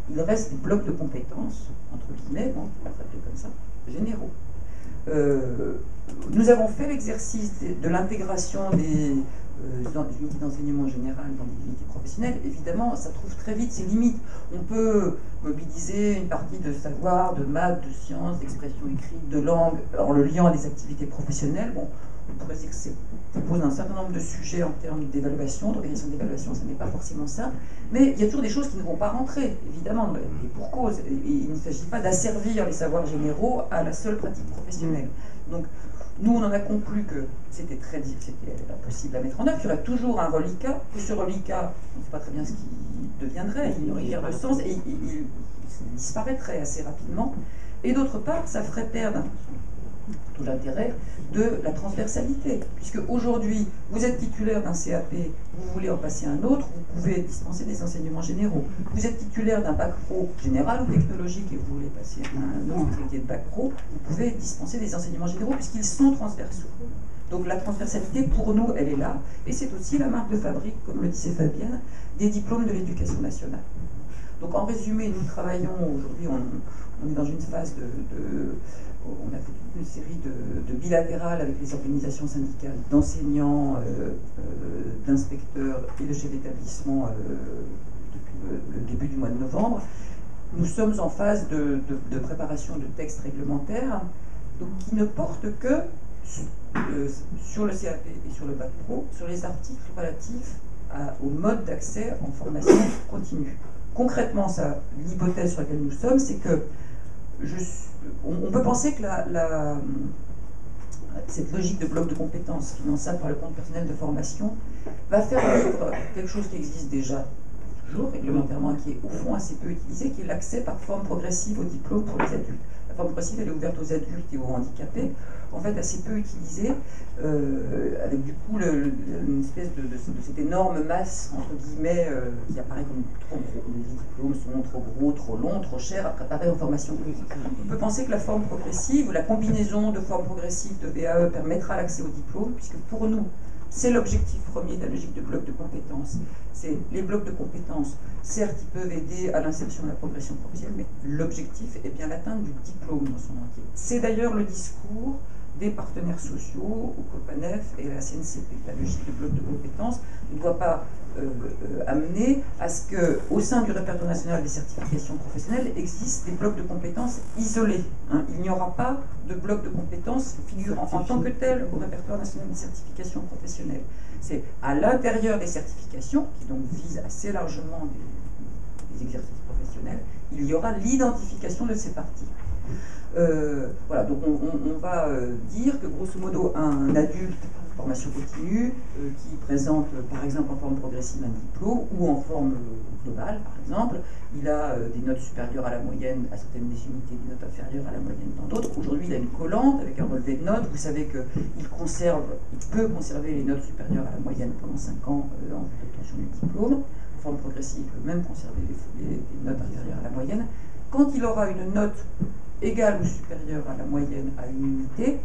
il reste des blocs de compétences, entre guillemets, bon, on va l'appeler comme ça, généraux. Nous avons fait l'exercice de l'intégration l'unité d'enseignement général dans les unités professionnelles, évidemment, ça trouve très vite ses limites. On peut mobiliser une partie de savoir, de maths, de sciences, d'expression écrite, de langue, en le liant à des activités professionnelles. Bon, on pourrait dire que ça pose un certain nombre de sujets en termes d'évaluation, d'organisation d'évaluation, ça n'est pas forcément ça. Mais il y a toujours des choses qui ne vont pas rentrer, évidemment, et pour cause. Et il ne s'agit pas d'asservir les savoirs généraux à la seule pratique professionnelle. Donc, nous, on en a conclu que c'était impossible à mettre en œuvre, qu'il y aurait toujours un reliquat, que ce reliquat, on ne sait pas très bien ce qu'il deviendrait, il n'aurait guère de sens, et il disparaîtrait assez rapidement. Et d'autre part, ça ferait perdre tout l'intérêt de la transversalité, puisque aujourd'hui, vous êtes titulaire d'un CAP, vous voulez en passer un autre, vous pouvez dispenser des enseignements généraux. Vous êtes titulaire d'un bac pro général ou technologique et vous voulez passer un autre spécialité de bac pro, vous pouvez dispenser des enseignements généraux puisqu'ils sont transversaux. Donc la transversalité, pour nous, elle est là, et c'est aussi la marque de fabrique, comme le disait Fabienne, des diplômes de l'éducation nationale. Donc en résumé, nous travaillons aujourd'hui, on est dans une phase on a fait toute une série de bilatérales avec les organisations syndicales d'enseignants, d'inspecteurs et de chefs d'établissement depuis le début du mois de novembre. Nous sommes en phase de préparation de textes réglementaires donc, qui ne portent que sur le CAP et sur le bac pro, sur les articles relatifs au mode d'accès en formation continue. Concrètement, l'hypothèse sur laquelle nous sommes, c'est que on peut penser que cette logique de bloc de compétences finançable par le compte personnel de formation va faire vivre quelque chose qui existe déjà toujours réglementairement, qui est au fond assez peu utilisé, qui est l'accès par forme progressive au diplôme pour les adultes. La forme progressive, elle est ouverte aux adultes et aux handicapés, en fait assez peu utilisée, avec du coup une espèce de cette énorme masse, entre guillemets, qui apparaît comme trop gros. Les diplômes sont trop gros, trop longs, trop chers à préparer aux formations. On peut penser que la forme progressive, ou la combinaison de formes progressives de VAE permettra l'accès au diplôme, puisque pour nous, c'est l'objectif premier de la logique de bloc de compétences. C'est les blocs de compétences, certes, ils peuvent aider à l'insertion de la progression professionnelle, mais l'objectif est bien l'atteinte du diplôme dans son entier. C'est d'ailleurs le discours des partenaires sociaux, au COPANEF et à la CNCP. La logique de bloc de compétences ne doit pas amener à ce qu'au sein du répertoire national des certifications professionnelles existent des blocs de compétences isolés. Il n'y aura pas de bloc de compétences figurant en tant que tel au répertoire national des certifications professionnelles. C'est à l'intérieur des certifications, qui donc visent assez largement des exercices professionnels, il y aura l'identification de ces parties. Voilà, donc on va dire que grosso modo un adulte formation continue qui présente par exemple en forme progressive un diplôme ou en forme globale par exemple, il a des notes supérieures à la moyenne à certaines des unités, des notes inférieures à la moyenne dans d'autres. Aujourd'hui il a une collante avec un relevé de notes, vous savez qu'il peut conserver les notes supérieures à la moyenne pendant 5 ans en vue d'obtention du diplôme. En forme progressive, il peut même conserver les notes inférieures à la moyenne. Quand il aura une note égale ou supérieure à la moyenne à une unité,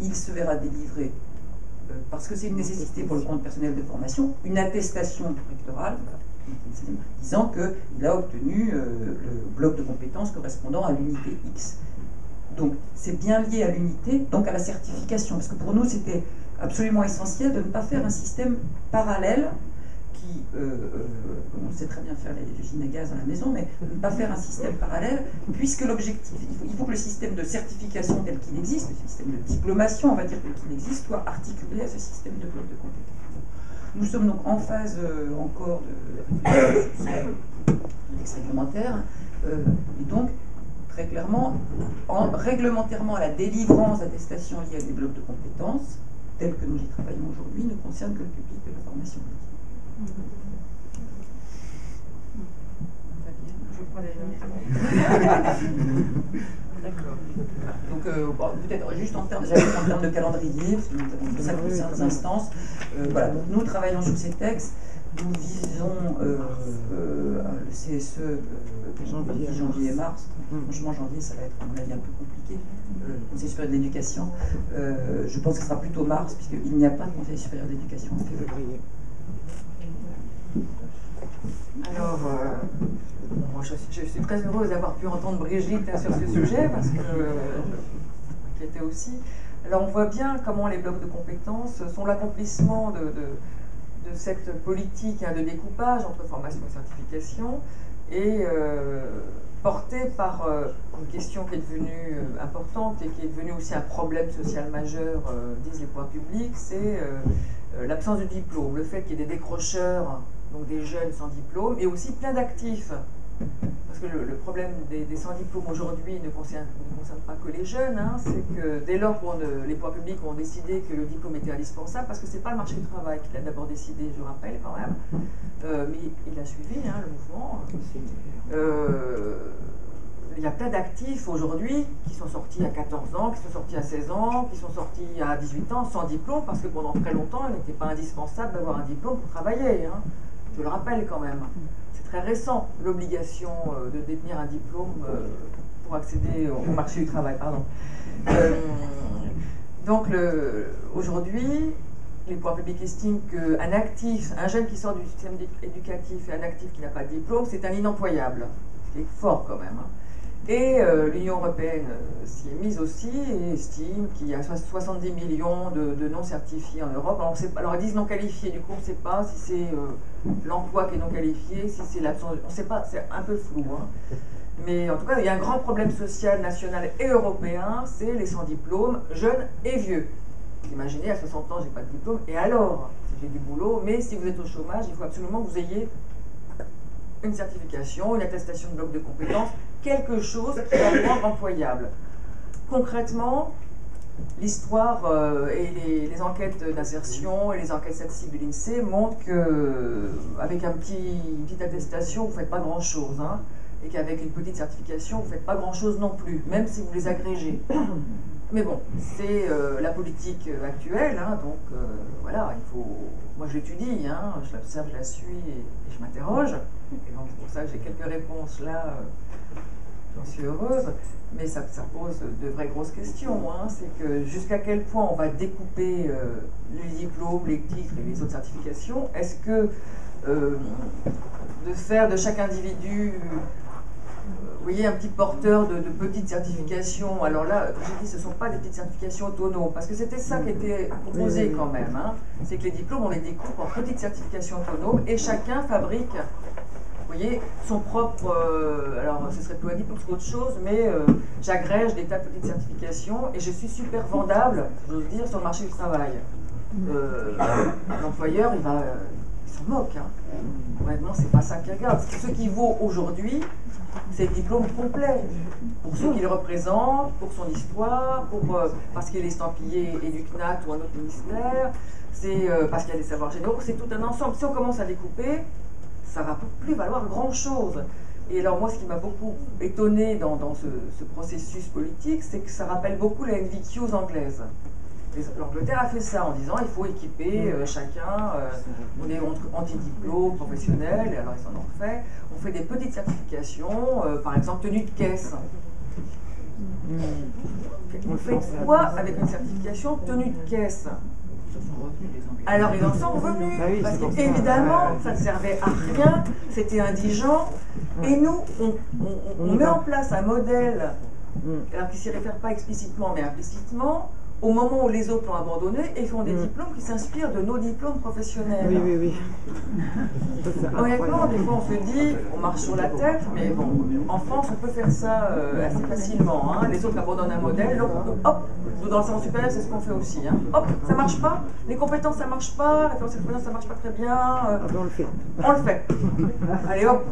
il se verra délivrer, parce que c'est une nécessité pour le compte personnel de formation, une attestation rectorale disant qu'il a obtenu le bloc de compétences correspondant à l'unité X. Donc c'est bien lié à l'unité, donc à la certification, parce que pour nous c'était absolument essentiel de ne pas faire un système parallèle qui, on sait très bien faire les usines à gaz à la maison, mais ne pas faire un système parallèle, puisque l'objectif, il faut que le système de certification tel qu'il existe, le système de diplomation, on va dire tel qu'il existe, soit articulé à ce système de bloc de compétences. Nous sommes donc en phase encore de texte réglementaire, et donc très clairement, réglementairement, la délivrance d'attestations liées à des blocs de compétences, tels que nous y travaillons aujourd'hui, ne concerne que le public de la formation. Je prends les D'accord. Donc peut-être juste en termes de calendrier, parce que nous avons 5 instances. Voilà, donc nous travaillons sur ces textes. Nous visons le CSE janvier et mars. Franchement, janvier, ça va être, à mon avis, un peu compliqué. Le Conseil supérieur de l'éducation, je pense que ce sera plutôt mars, puisqu'il n'y a pas de Conseil supérieur d'éducation en février. Alors, je suis très heureuse d'avoir pu entendre Brigitte sur ce sujet, parce que qui était aussi. Alors on voit bien comment les blocs de compétences sont l'accomplissement de cette politique de découpage entre formation et certification, et portée par une question qui est devenue importante et qui est devenue aussi un problème social majeur, disent les pouvoirs publics, c'est l'absence de diplôme, le fait qu'il y ait des décrocheurs, donc des jeunes sans diplôme, et aussi plein d'actifs. Parce que le problème des sans diplôme aujourd'hui ne concerne pas que les jeunes, hein, c'est que dès lors que les pouvoirs publics ont décidé que le diplôme était indispensable, parce que c'est pas le marché du travail qui l'a d'abord décidé, je rappelle quand même, mais il a suivi hein, le mouvement. Il y a plein d'actifs aujourd'hui qui sont sortis à 14 ans, qui sont sortis à 16 ans, qui sont sortis à 18 ans sans diplôme, parce que pendant très longtemps, il n'était pas indispensable d'avoir un diplôme pour travailler. Hein. Je le rappelle quand même. C'est très récent, l'obligation de détenir un diplôme pour accéder au marché du travail. Pardon. Donc aujourd'hui, les pouvoirs publics estiment qu'un actif, un jeune qui sort du système éducatif et un actif qui n'a pas de diplôme, c'est un inemployable. Ce qui est fort quand même. Hein. Et l'Union européenne s'y est mise aussi et estime qu'il y a 70 millions de non-certifiés en Europe. Alors ils disent non qualifiés, du coup on ne sait pas si c'est l'emploi qui est non qualifié, si c'est l'absence, on ne sait pas, c'est un peu flou. Hein. Mais en tout cas, il y a un grand problème social, national et européen, c'est les sans diplôme, jeunes et vieux. Imaginez, à 60 ans, j'ai pas de diplôme, et alors, si j'ai du boulot, mais si vous êtes au chômage, il faut absolument que vous ayez une certification, une attestation de bloc de compétences, quelque chose qui va vous rendre employable. Concrètement, l'histoire et les enquêtes d'insertion et les enquêtes statistiques de l'INSEE montrent qu'avec une petite attestation, vous ne faites pas grand-chose, hein, et qu'avec une petite certification, vous ne faites pas grand-chose non plus, même si vous les agrégez. Mais bon, c'est la politique actuelle, hein, donc voilà, il faut... Moi je l'étudie, hein, je l'observe, je la suis et je m'interroge. Et donc c'est pour ça que j'ai quelques réponses là, j'en suis heureuse. Mais ça pose de vraies grosses questions. Hein, c'est que jusqu'à quel point on va découper les diplômes, les titres et les autres certifications. Est-ce que de faire de chaque individu... vous voyez, un petit porteur de petites certifications. Alors là, comme j'ai dit, ce ne sont pas des petites certifications autonomes, parce que c'était ça qui était proposé quand même. Hein. C'est que les diplômes, on les découpe en petites certifications autonomes, et chacun fabrique, vous voyez, son propre... alors, ce serait plus un diplôme qu'autre chose, mais j'agrège des tas de petites certifications, et je suis super vendable, j'ose dire, sur le marché du travail. L'employeur, il s'en moque. Hein. Vraiment, c'est pas ça qu'il regarde. Ce qui vaut aujourd'hui, c'est le diplôme complet, pour ceux qui le représentent, pour son histoire, parce qu'il est estampillé EduCNAT ou un autre ministère, c'est parce qu'il y a des savoirs généraux, c'est tout un ensemble. Si on commence à découper, ça ne va plus valoir grand-chose. Et alors moi, ce qui m'a beaucoup étonné dans ce processus politique, c'est que ça rappelle beaucoup la NVQs anglaise. L'Angleterre a fait ça en disant il faut équiper chacun, on est anti-diplôme professionnel, et alors ils en ont fait. On fait des petites certifications, par exemple tenue de caisse. On fait quoi avec une certification tenue de caisse? Alors ils en sont revenus, parce qu'évidemment ça ne servait à rien, c'était indigent, et nous on met en place un modèle, alors qui ne s'y réfère pas explicitement mais implicitement, au moment où les autres l'ont abandonné et font des diplômes qui s'inspirent de nos diplômes professionnels. Oui. Honnêtement, des fois on se dit, on marche sur la tête, mais bon, en France on peut faire ça assez facilement. Hein. Les autres abandonnent un modèle, donc hop, nous dans l'enseignement supérieur c'est ce qu'on fait aussi. Hein. Hop, ça marche pas, les compétences ça marche pas, la référence expérience ça marche pas très bien. On le fait. On le fait. Allez hop.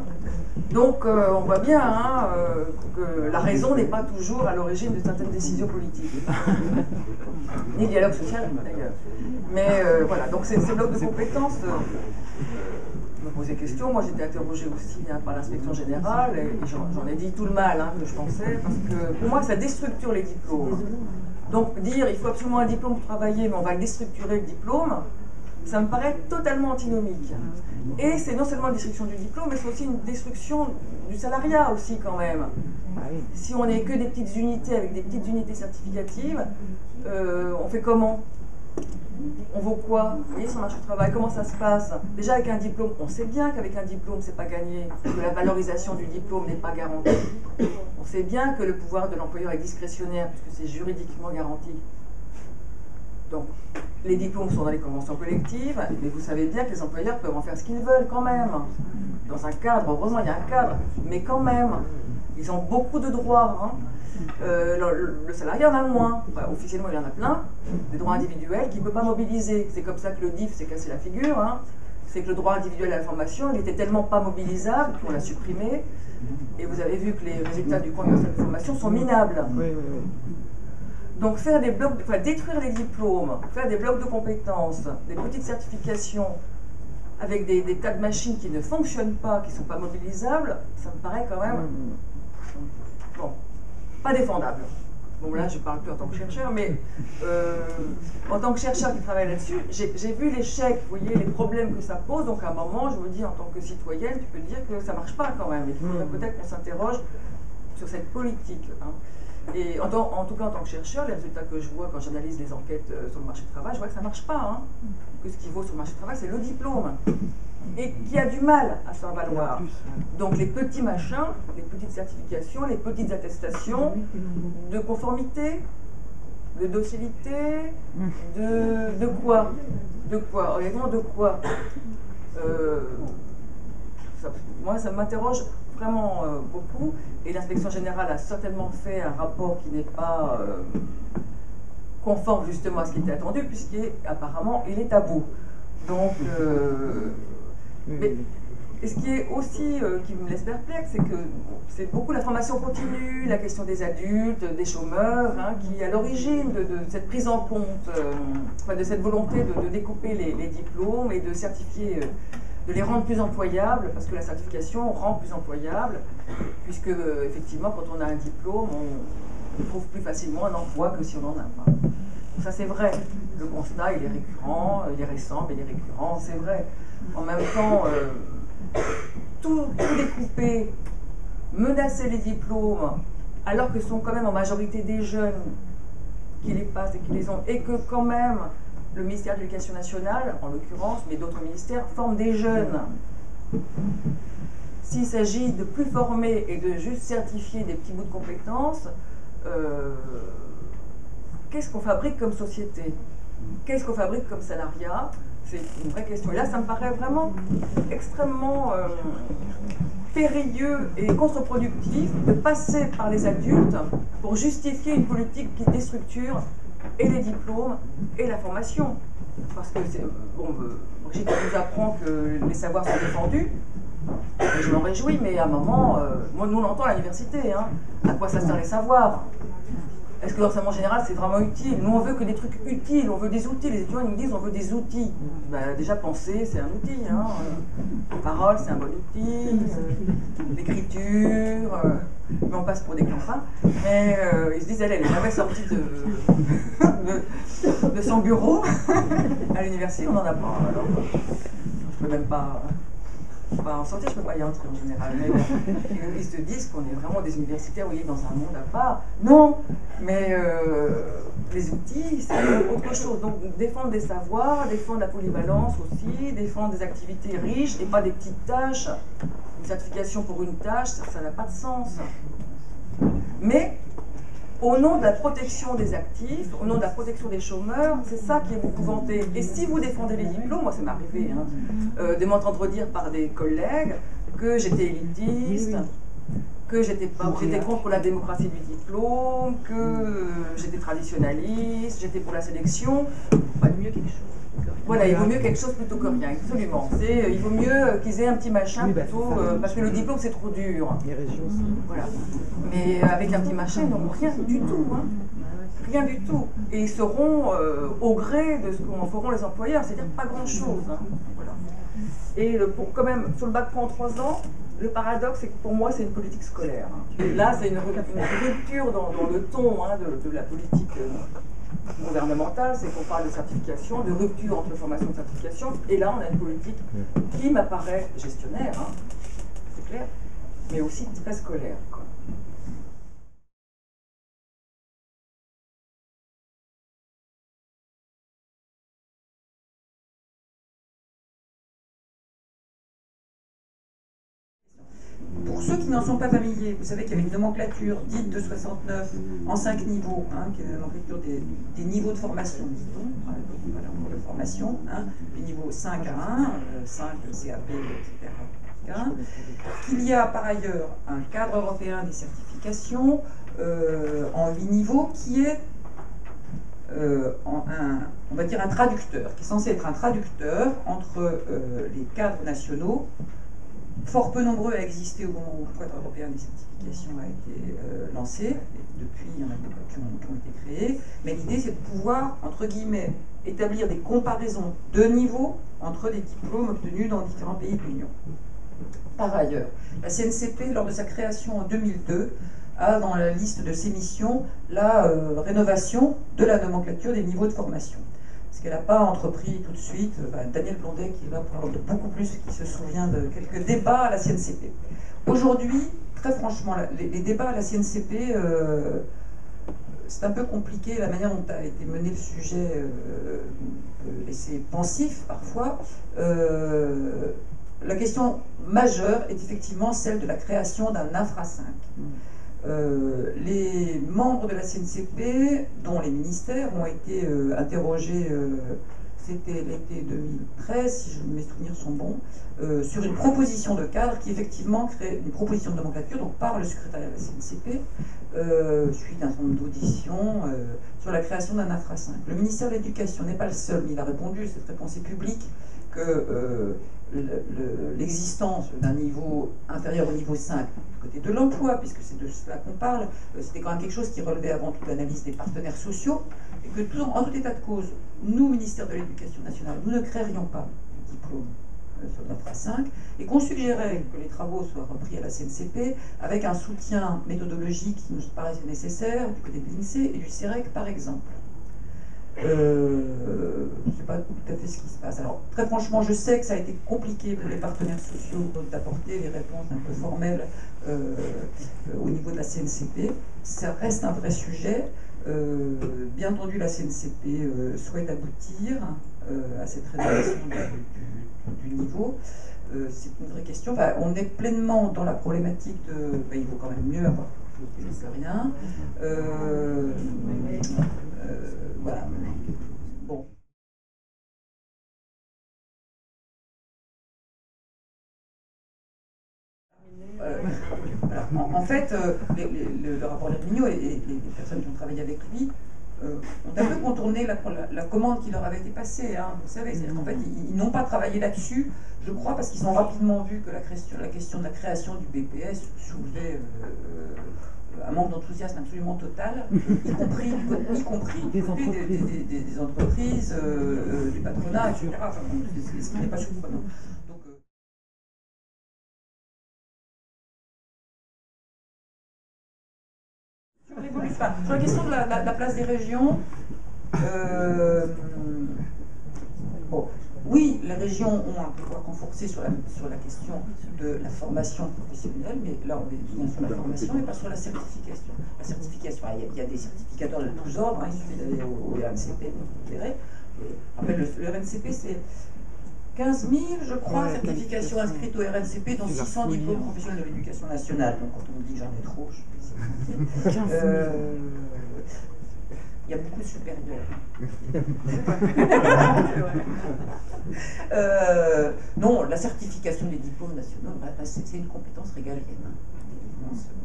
Donc on voit bien hein, que la raison n'est pas toujours à l'origine de certaines décisions politiques. Ni le dialogue social d'ailleurs. Mais voilà, donc ces blocs de compétences me posaient question. Moi j'étais interrogée aussi hein, par l'inspection générale et j'en ai dit tout le mal hein, que je pensais, parce que pour moi ça déstructure les diplômes. Donc dire il faut absolument un diplôme pour travailler, mais on va déstructurer le diplôme, ça me paraît totalement antinomique. Et c'est non seulement une destruction du diplôme, mais c'est aussi une destruction du salariat aussi quand même. Si on n'est que des petites unités avec des petites unités certificatives, on fait comment? On vaut quoi? Vous voyez, sur le marché du travail, comment ça se passe? Déjà avec un diplôme, on sait bien qu'avec un diplôme, c'est pas gagné, que la valorisation du diplôme n'est pas garantie. On sait bien que le pouvoir de l'employeur est discrétionnaire, puisque c'est juridiquement garanti. Donc, les diplômes sont dans les conventions collectives, mais vous savez bien que les employeurs peuvent en faire ce qu'ils veulent quand même. Dans un cadre, heureusement il y a un cadre, mais quand même, ils ont beaucoup de droits. Hein. Le salarié en a moins. Enfin, officiellement, il en a plein, des droits individuels qu'il ne peut pas mobiliser. C'est comme ça que le DIF s'est cassé la figure. Hein. C'est que le droit individuel à la formation, il était tellement pas mobilisable qu'on l'a supprimé. Et vous avez vu que les résultats du compte national de formation sont minables. Oui, oui, oui. Donc faire des blocs, enfin, détruire les diplômes, faire des blocs de compétences, des petites certifications avec des tas de machines qui ne fonctionnent pas, qui ne sont pas mobilisables, ça me paraît quand même, bon, pas défendable. Bon là je parle plus en tant que chercheur, mais en tant que chercheur qui travaille là-dessus, j'ai vu l'échec, vous voyez, les problèmes que ça pose, donc à un moment je me dis en tant que citoyenne, tu peux te dire que ça ne marche pas quand même, et qu'il faudrait peut-être qu'on s'interroge sur cette politique. Hein. Et en tout cas, en tant que chercheur, les résultats que je vois quand j'analyse les enquêtes sur le marché du travail, je vois que ça ne marche pas. Hein. Que ce qui vaut sur le marché du travail, c'est le diplôme. Et qui a du mal à se faire valoir. Donc les petits machins, les petites certifications, les petites attestations de conformité, de docilité, de quoi? De quoi? Honnêtement, de quoi? Moi, ça m'interroge vraiment beaucoup, et l'inspection générale a certainement fait un rapport qui n'est pas conforme justement à ce qui était attendu, puisqu'apparemment il est à bout. Donc, mais, et ce qui est aussi qui me laisse perplexe, c'est que c'est beaucoup la formation continue, la question des adultes, des chômeurs, hein, qui est à l'origine de cette prise en compte, enfin, de cette volonté de découper les diplômes et de certifier. De les rendre plus employables, parce que la certification rend plus employable, puisque effectivement, quand on a un diplôme, on trouve plus facilement un emploi que si on n'en a pas. Donc ça c'est vrai, le constat il est récurrent, il est récent, mais il est récurrent, c'est vrai. En même temps, tout découper, menacer les diplômes, alors que ce sont quand même en majorité des jeunes qui les passent et qui les ont, et que quand même, le ministère de l'Éducation nationale, en l'occurrence, mais d'autres ministères, forment des jeunes. S'il s'agit de plus former et de juste certifier des petits bouts de compétences, qu'est-ce qu'on fabrique comme société? Qu'est-ce qu'on fabrique comme salariat? C'est une vraie question. Et là, ça me paraît vraiment extrêmement périlleux et contre-productif de passer par les adultes pour justifier une politique qui déstructure et les diplômes et la formation. Parce que, bon, Brigitte nous apprend que les savoirs sont défendus, et je m'en réjouis, mais à un moment, moi, nous on l'entend à l'université, hein, à quoi ça sert les savoirs? Est-ce que l'enseignement général c'est vraiment utile? Nous on veut que des trucs utiles, on veut des outils, les étudiants ils nous disent on veut des outils. Ben, déjà penser c'est un outil, hein. La parole c'est un bon outil, l'écriture, mais on passe pour des campins. Mais ils se disent elle est jamais sortie de son bureau. À l'université on n'en a pas, alors je peux même pas... en santé, je ne peux pas y entrer en général, mais bon, ils se disent qu'on est vraiment des universitaires, vous voyez, dans un monde à part. Non, mais les outils, c'est autre chose. Donc, défendre des savoirs, défendre la polyvalence aussi, défendre des activités riches et pas des petites tâches. Une certification pour une tâche, ça n'a pas de sens. Mais, au nom de la protection des actifs, au nom de la protection des chômeurs, c'est ça qui est beaucoup vanté. Et si vous défendez les diplômes, moi ça m'est arrivé hein, de m'entendre dire par des collègues que j'étais élitiste, que j'étais contre la démocratie du diplôme, que j'étais traditionnaliste, j'étais pour la sélection. Pas mieux quelque chose. Voilà, il vaut mieux quelque chose plutôt que rien, absolument. Il vaut mieux qu'ils aient un petit machin plutôt, parce que le diplôme c'est trop dur. Voilà. Mais avec un petit machin, ils n'auront rien du tout. Hein. Rien du tout. Et ils seront au gré de ce qu'en feront les employeurs, c'est-à-dire pas grand-chose. Hein. Voilà. Et quand même, sur le bac pro en 3 ans, le paradoxe, c'est que pour moi, c'est une politique scolaire. Hein. Et là, c'est une rupture dans le ton hein, de la politique gouvernementale, c'est qu'on parle de certification, de rupture entre formation et certification, et là, on a une politique qui m'apparaît gestionnaire, hein, c'est clair, mais aussi très scolaire. Quoi. Pour ceux qui n'en sont pas familiers, vous savez qu'il y avait une nomenclature dite de 69 en 5 niveaux, hein, qui est la nomenclature des niveaux de formation, dit-on, voilà, de formation, hein, les niveaux 5 à 1, 5 CAP, etc. Qu'il y a par ailleurs un cadre européen des certifications en 8 niveaux qui est on va dire un traducteur, qui est censé être un traducteur entre les cadres nationaux, fort peu nombreux à exister au moment où le cadre européen des certifications a été lancé, et depuis il y en a beaucoup qui ont été créés, mais l'idée c'est de pouvoir, entre guillemets, établir des comparaisons de niveau entre les diplômes obtenus dans différents pays de l'Union. Par ailleurs, la CNCP, lors de sa création en 2002, a dans la liste de ses missions la rénovation de la nomenclature des niveaux de formation. Ce qu'elle n'a pas entrepris tout de suite, Daniel Blondet, qui est là pour en dire beaucoup plus, qui se souvient de quelques débats à la CNCP. Aujourd'hui, très franchement, les débats à la CNCP, c'est un peu compliqué, la manière dont a été mené le sujet peut laisser pensif parfois. La question majeure est effectivement celle de la création d'un infra 5. Les membres de la CNCP, dont les ministères, ont été interrogés, c'était l'été 2013, si mes souvenirs sont bons, sur une proposition de cadre qui effectivement crée une proposition de nomenclature, donc par le secrétariat de la CNCP, suite à un certain nombre d'auditions, sur la création d'un infra 5. Le ministère de l'Éducation n'est pas le seul, mais il a répondu, cette réponse est publique, que l'existence d'un niveau inférieur au niveau 5 du côté de l'emploi, puisque c'est de cela qu'on parle, c'était quand même quelque chose qui relevait avant tout l'analyse des partenaires sociaux, et que en tout état de cause, nous, ministère de l'Éducation nationale, nous ne créerions pas de diplôme sur l'infra 5, et qu'on suggérait que les travaux soient repris à la CNCP avec un soutien méthodologique qui nous paraissait nécessaire du côté de l'INSEE et du CEREC par exemple. Je ne sais pas tout à fait ce qui se passe. Alors, très franchement, je sais que ça a été compliqué pour les partenaires sociaux d'apporter les réponses un peu formelles au niveau de la CNCP. Ça reste un vrai sujet. Bien entendu, la CNCP souhaite aboutir à cette rénovation du niveau. C'est une vraie question. Enfin, on est pleinement dans la problématique de... il vaut quand même mieux avoir quelque chose que rien. Voilà. Bon. En fait, le rapport Lhermignot et les personnes qui ont travaillé avec lui ont un peu contourné la commande qui leur avait été passée, hein, vous savez. C'est-à-dire qu'en fait, ils n'ont pas travaillé là-dessus, je crois, parce qu'ils ont rapidement vu que la question de la création du BPS soulevait un manque d'enthousiasme absolument total, y compris des entreprises, du patronat, etc. Enfin, ce qui n'est pas surprenant. Donc, sur la question de la place des régions, bon, oui, les régions ont un pouvoir renforcé sur la question de la formation professionnelle, mais là on est bien sur la formation et pas sur la certification. La certification, il y a des certificateurs de tous ordres, hein, il suffit d'aller au RNCP, vous verrez. Après, le RNCP, c'est 15 000, je crois, certifications inscrites au RNCP, dont 600 diplômes professionnels de l'éducation nationale. Donc quand on me dit que j'en ai trop, je peux essayer. Il y a beaucoup de supérieurs. Non, la certification des diplômes nationaux, c'est une compétence régalienne.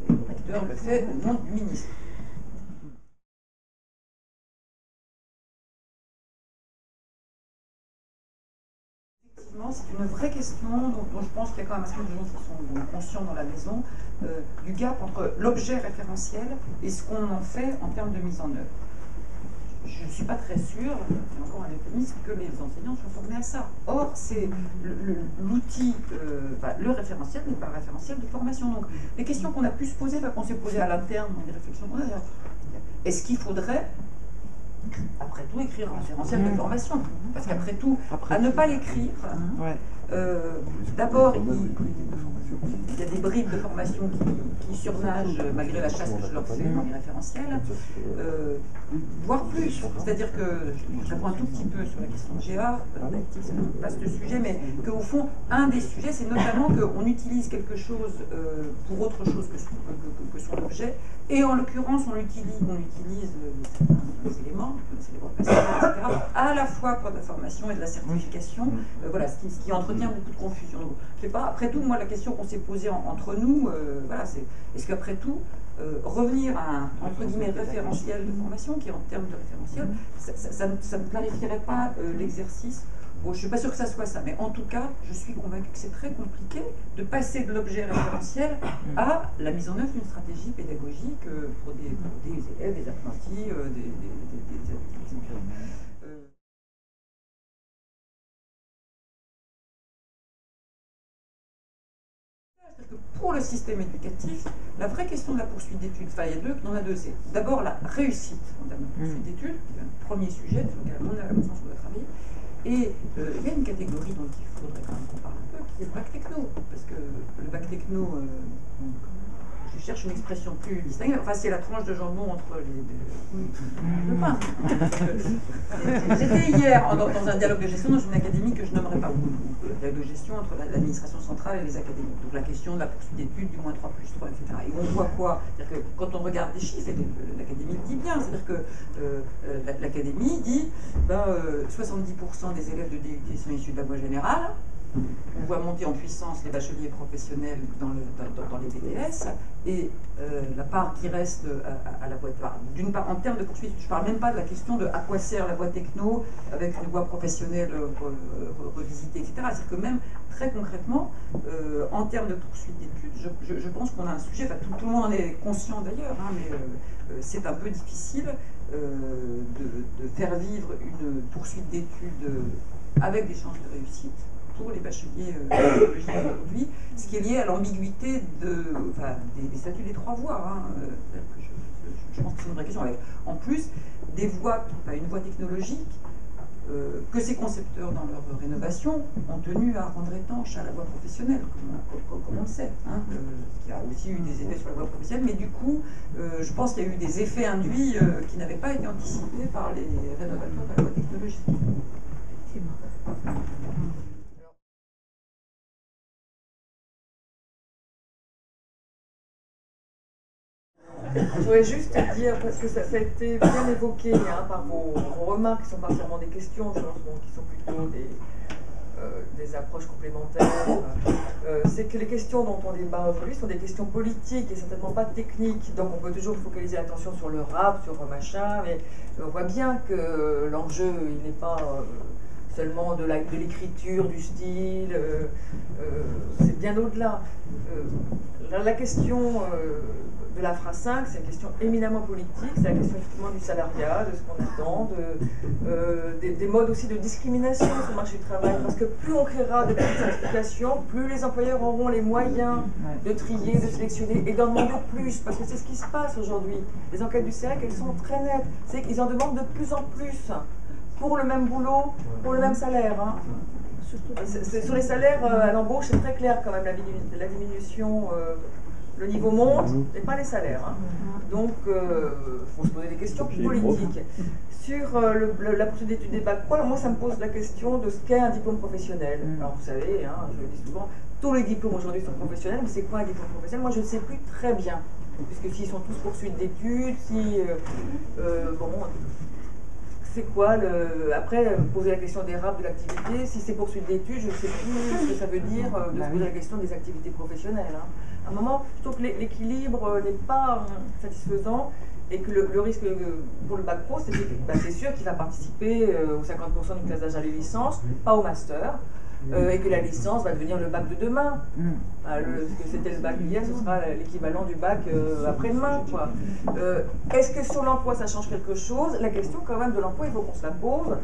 Le recteur le fait au nom du ministre. Effectivement, c'est une vraie question dont je pense qu'il y a quand même un certain nombre de gens qui sont conscients dans la maison, du gap entre l'objet référentiel et ce qu'on en fait en termes de mise en œuvre. Je ne suis pas très sûre, c'est encore un euphémisme, que les enseignants soient formés à ça. Or, c'est l'outil, le référentiel n'est pas un référentiel de formation. Donc, les questions qu'on a pu se poser, qu'on s'est posées à l'interne dans les réflexions qu'on a, est-ce qu'il faudrait, après tout, écrire un référentiel de formation? Parce qu'après tout, à ne pas l'écrire, d'abord, il y a des bribes de formation qui surnagent malgré la chasse que je leur fais dans les référentiels, voire plus. C'est-à-dire que, je réponds un tout petit peu sur la question de GA, c'est un vaste sujet, mais qu'au fond, un des sujets, c'est notamment qu'on utilise quelque chose pour autre chose que son objet, et en l'occurrence, on utilise des éléments, c'est les voies passives, etc., à la fois pour de la formation et de la certification, voilà, ce qui entretient beaucoup de confusion. Donc, je sais pas, après tout, moi, la question qu'on s'est posée entre nous, voilà, c'est est-ce qu'après tout, revenir à un, entre guillemets, référentiel de formation, qui en termes de référentiel, ça ne clarifierait pas l'exercice. Bon, je ne suis pas sûre que ça soit ça, mais en tout cas, je suis convaincue que c'est très compliqué de passer de l'objet référentiel à la mise en œuvre d'une stratégie pédagogique pour des élèves, des apprentis, des pour le système éducatif, la vraie question de la poursuite d'études, enfin il y en a deux, c'est d'abord la réussite en termes de poursuite d'études, qui est un premier sujet sur lequel à mon sens on doit travailler. Et il y a une catégorie dont il faudrait quand même qu'on parle un peu, qui est le bac techno. Parce que le bac techno, je cherche une expression plus distinguée, enfin c'est la tranche de jambon entre le pain. J'étais hier dans un dialogue de gestion dans une académie que je nommerai pas, un dialogue de gestion entre l'administration centrale et les académies. Donc la question de la poursuite d'études, du moins 3+3, etc. Et on voit quoi? C'est-à-dire que quand on regarde les chiffres, et l'académie le dit bien, c'est-à-dire que l'académie dit 70% des élèves de DUT sont issus de la voie générale. On voit monter en puissance les bacheliers professionnels dans les BTS, et la part qui reste à la voie, d'une part en termes de poursuite, je ne parle même pas de la question de à quoi sert la voie techno avec une voie professionnelle revisitée, etc. C'est-à-dire que même très concrètement, en termes de poursuite d'études, je pense qu'on a un sujet, enfin tout le monde en est conscient d'ailleurs, hein, mais c'est un peu difficile de faire vivre une poursuite d'études avec des chances de réussite pour les bacheliers technologiques aujourd'hui, ce qui est lié à l'ambiguïté des statuts des trois voies. Hein. Je pense que c'est une vraie question. Avec, en plus, des voies, une voie technologique que ces concepteurs, dans leur rénovation, ont tenu à rendre étanche à la voie professionnelle, comme on le sait. Hein. Il y a aussi eu des effets sur la voie professionnelle, mais du coup, je pense qu'il y a eu des effets induits qui n'avaient pas été anticipés par les rénovateurs de la voie technologique. Je voudrais juste dire, parce que ça a été bien évoqué hein, par vos remarques, qui sont pas seulement des questions, je pense, qui sont plutôt des approches complémentaires, c'est que les questions dont on débat aujourd'hui sont des questions politiques et certainement pas techniques. Donc on peut toujours focaliser l'attention sur le rap, sur machin, mais on voit bien que l'enjeu, il n'est pas seulement de l'écriture, du style, c'est bien au-delà. La question de la phrase 5, c'est une question éminemment politique, c'est la question effectivement du salariat, de ce qu'on attend, des modes aussi de discrimination sur le marché du travail, parce que plus on créera de petites certifications, plus les employeurs auront les moyens de trier, de sélectionner et d'en demander plus, parce que c'est ce qui se passe aujourd'hui. Les enquêtes du CEREC, elles sont très nettes, c'est qu'ils en demandent de plus en plus pour le même boulot, pour le même salaire. Hein. Sur les salaires à l'embauche, c'est très clair quand même, la diminution, le niveau monte, et pas les salaires. Hein. Donc, il faut se poser des questions politiques. Sur la poursuite d'études des bacs pro, moi ça me pose la question de ce qu'est un diplôme professionnel. Alors vous savez, hein, je le dis souvent, tous les diplômes aujourd'hui sont professionnels, mais c'est quoi un diplôme professionnel? Moi je ne sais plus très bien, puisque s'ils sont tous poursuites d'études, si... bon... C'est quoi après, poser la question des RAP de l'activité, si c'est poursuite d'études, je ne sais plus ce que ça veut dire de se poser la question des activités professionnelles. Hein. À un moment, je trouve que l'équilibre n'est pas satisfaisant et que le risque pour le bac pro, c'est sûr qu'il va participer aux 50% du classe d'âge à les licences, pas au master. Et que la licence va devenir le bac de demain. Ce que c'était le bac hier, ce sera l'équivalent du bac après-demain. Est-ce que sur l'emploi, ça change quelque chose? La question quand même de l'emploi, il faut qu'on se la pose.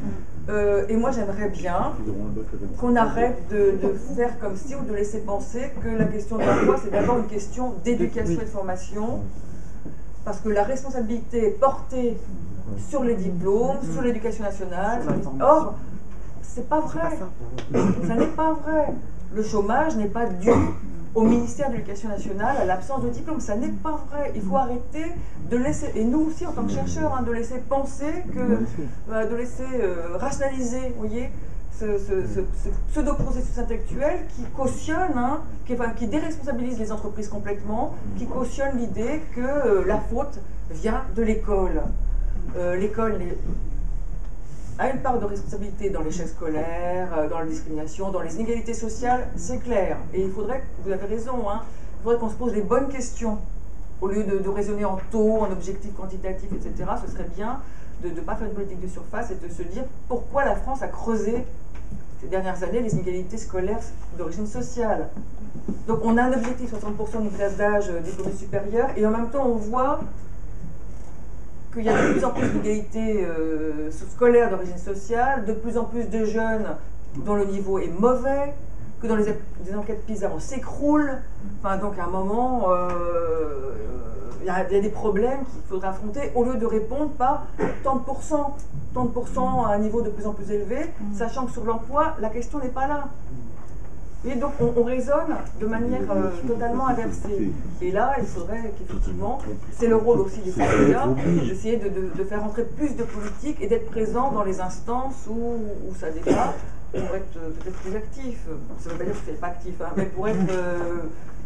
Et moi, j'aimerais bien qu'on arrête de faire comme si, ou de laisser penser que la question de l'emploi, c'est d'abord une question d'éducation et de formation, parce que la responsabilité est portée sur les diplômes, sur l'éducation nationale. Or, c'est pas vrai. Ça n'est pas vrai. Le chômage n'est pas dû au ministère de l'Éducation nationale à l'absence de diplôme. Ça n'est pas vrai. Il faut arrêter de laisser, et nous aussi en tant que chercheurs, hein, de laisser penser que, de laisser rationaliser, vous voyez, ce pseudo-processus intellectuel qui cautionne, hein, qui déresponsabilise les entreprises complètement, qui cautionne l'idée que la faute vient de l'école. L'école a une part de responsabilité dans l'échec scolaire, dans la discrimination, dans les inégalités sociales, c'est clair. Et il faudrait, vous avez raison, hein, il faudrait qu'on se pose les bonnes questions. Au lieu de raisonner en taux, en objectifs quantitatifs, etc., ce serait bien de ne pas faire une politique de surface et de se dire pourquoi la France a creusé ces dernières années les inégalités scolaires d'origine sociale. Donc on a un objectif 60% d'une classe d'âge diplômée supérieure et en même temps on voit qu'il y a de plus en plus d'inégalités scolaires d'origine sociale, de plus en plus de jeunes dont le niveau est mauvais, que dans les enquêtes PISA on s'écroule. Enfin, donc à un moment, il y a des problèmes qu'il faudra affronter au lieu de répondre par tant de pourcents à un niveau de plus en plus élevé, sachant que sur l'emploi, la question n'est pas là. Et donc on raisonne de manière totalement inversée. Et là, il faudrait qu'effectivement, c'est le rôle aussi des syndicats, d'essayer de faire entrer plus de politique et d'être présent dans les instances où ça débat, pour être peut-être plus actif. Ça ne veut pas dire que c'est pas actif, hein, mais pour être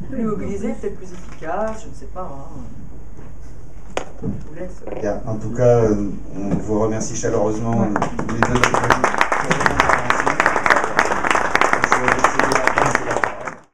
plus mobilisé, peut-être plus efficace, je ne sais pas. Hein. Je vous laisse. Bien, en tout cas, on vous remercie chaleureusement tous les deux.